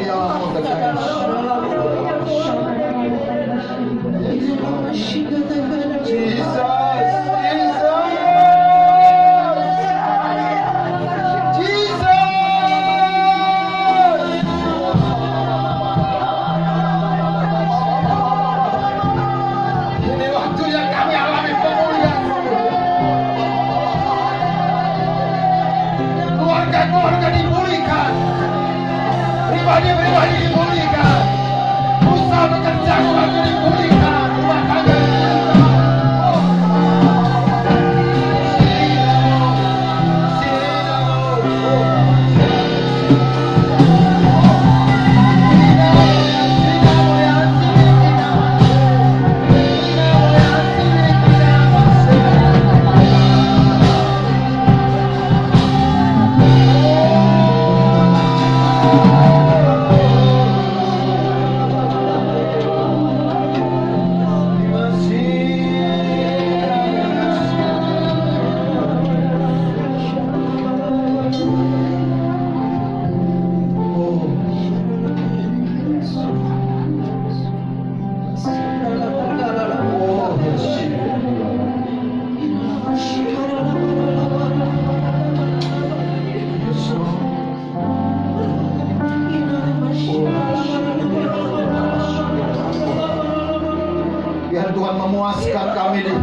Biarlah tekan. Ini waktunya kami alami pemulihan. Keluarga-keluarga dipulihkan, pribadi-pribadi dipulihkan, usaha bekerja keluarga dipulihkan, rumah tangga biar Tuhan memuaskan kami di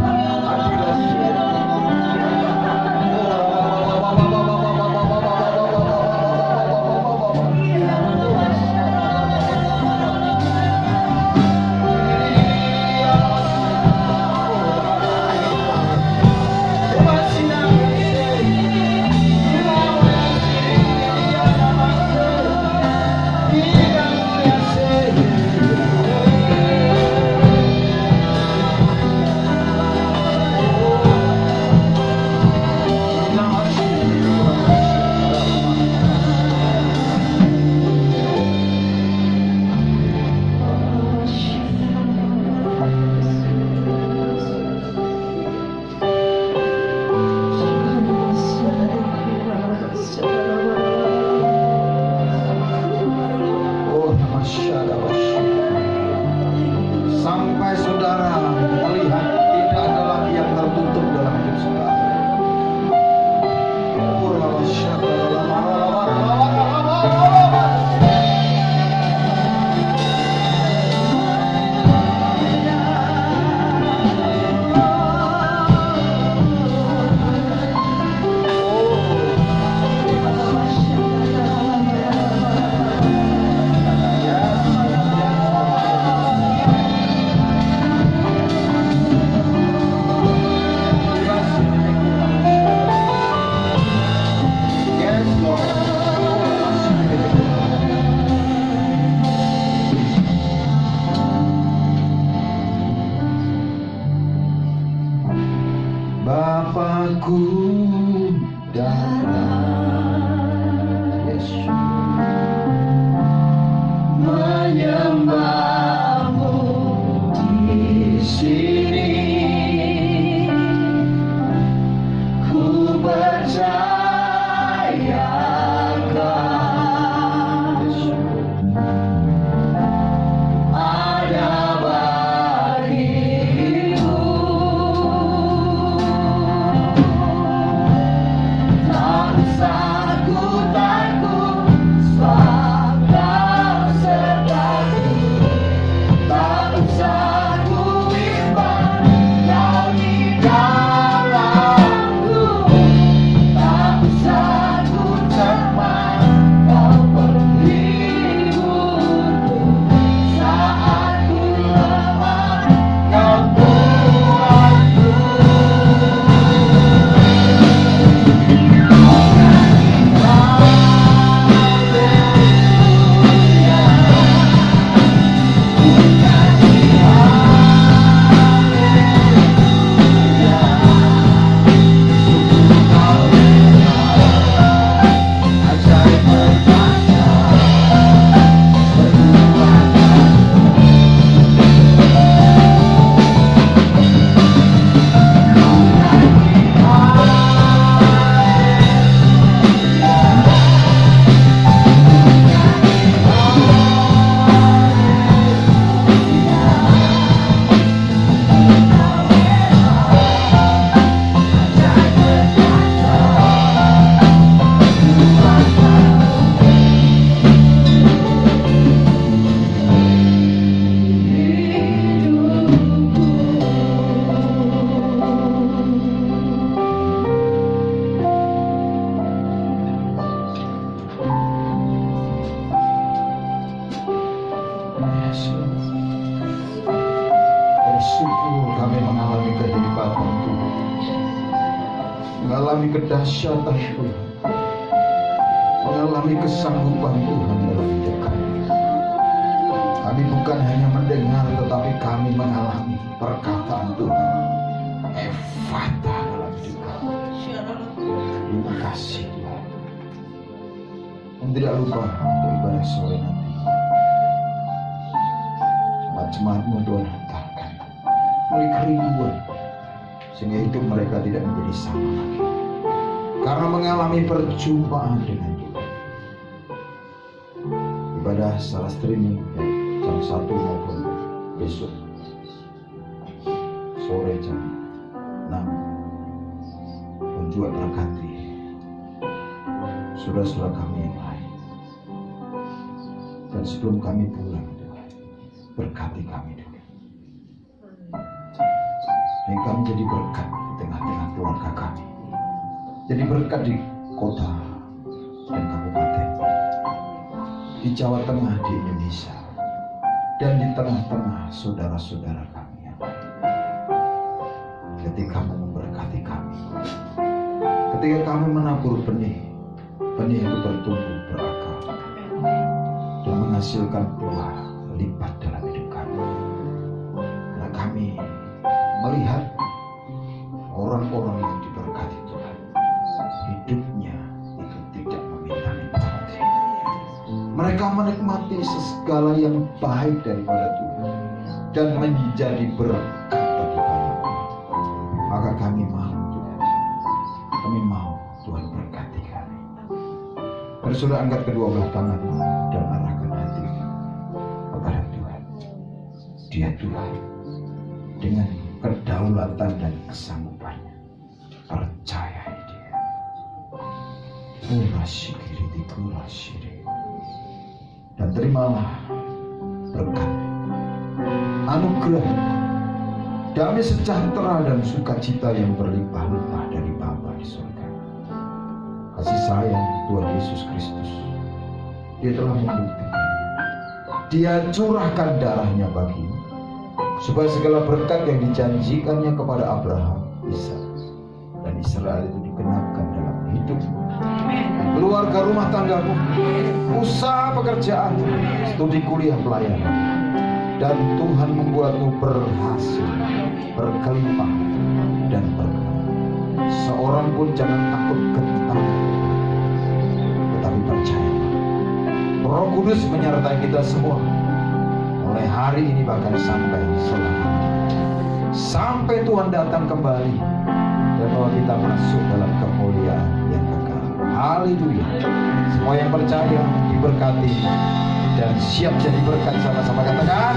sampai saudara melihat tidak ada lagi yang tertutup dalam hidup saudara. Bapakku datang, Yesus, menyembahmu di sini. Ku percayakan ada bagiku. Tak usah kedahsyatan Tuhan, mengalami kesanggupan Tuhan dalam hidup kami. Kami bukan hanya mendengar, tetapi kami mengalami perkataan Tuhan. Efata dalam hidup kami. Terima kasih Tuhan. Dan tidak lupa untuk ibadah sore nanti, jemaat-jemaatmu Tuhan hantarkan oleh kerinduan, sehingga hidup mereka tidak menjadi sama lagi karena mengalami perjumpaan dengan Tuhan. Ibadah secara streaming jam 1 maupun besok sore jam 6 pun juga berkati saudara-saudara kami yang lain. Dan sebelum kami pulang Tuhan, berkati kami dulu, dan kami jadi berkat di tengah-tengah keluarga kami, jadi berkat di kota dan kabupaten, di Jawa Tengah, di Indonesia, dan di tengah-tengah saudara-saudara kami yang lain. Ketika kamu memberkati kami, ketika kami menabur benih, benih itu bertumbuh berakar dan menghasilkan buah lipat dalam hidup kami. Karena kami melihat orang-orang yang diberkati Tuhan, hidupnya itu tidak meminta-minta. Mereka menikmati segala yang baik daripada Tuhan dan menjadi berkat bagi banyak orang. Maka kami mau Tuhan, kami mau Tuhan berkati kami. Dan sudah angkat kedua belah tangan dan arahkan hati kepada Tuhan. Dia Tuhan dengan kedaulatan dan kesanggupannya. Percayai Dia. Urasyikiri dikurasyiri. Dan terimalah berkat, anugerah, damai sejahtera dan sukacita yang berlimpah-limpah dari Bapa di surga. Kasih sayang Tuhan Yesus Kristus, Dia telah membuktikan, Dia curahkan darahnya bagimu, supaya segala berkat yang dijanjikannya kepada Abraham, Ishak, dan Israel itu digenapkan dalam hidupmu, keluarga rumah tanggamu, usaha pekerjaan, studi kuliah pelayanan, dan Tuhan membuatmu berhasil, berkelimpahan, dan berkenan. Seorang pun jangan takut gentar, tetapi percayalah, Roh Kudus menyertai kita semua mulai hari ini bahkan sampai selamanya, sampai Tuhan datang kembali dan bahwa kita masuk dalam kemuliaan yang kekal. Haleluya. Semua yang percaya diberkati dan siap jadi berkat, sama-sama katakan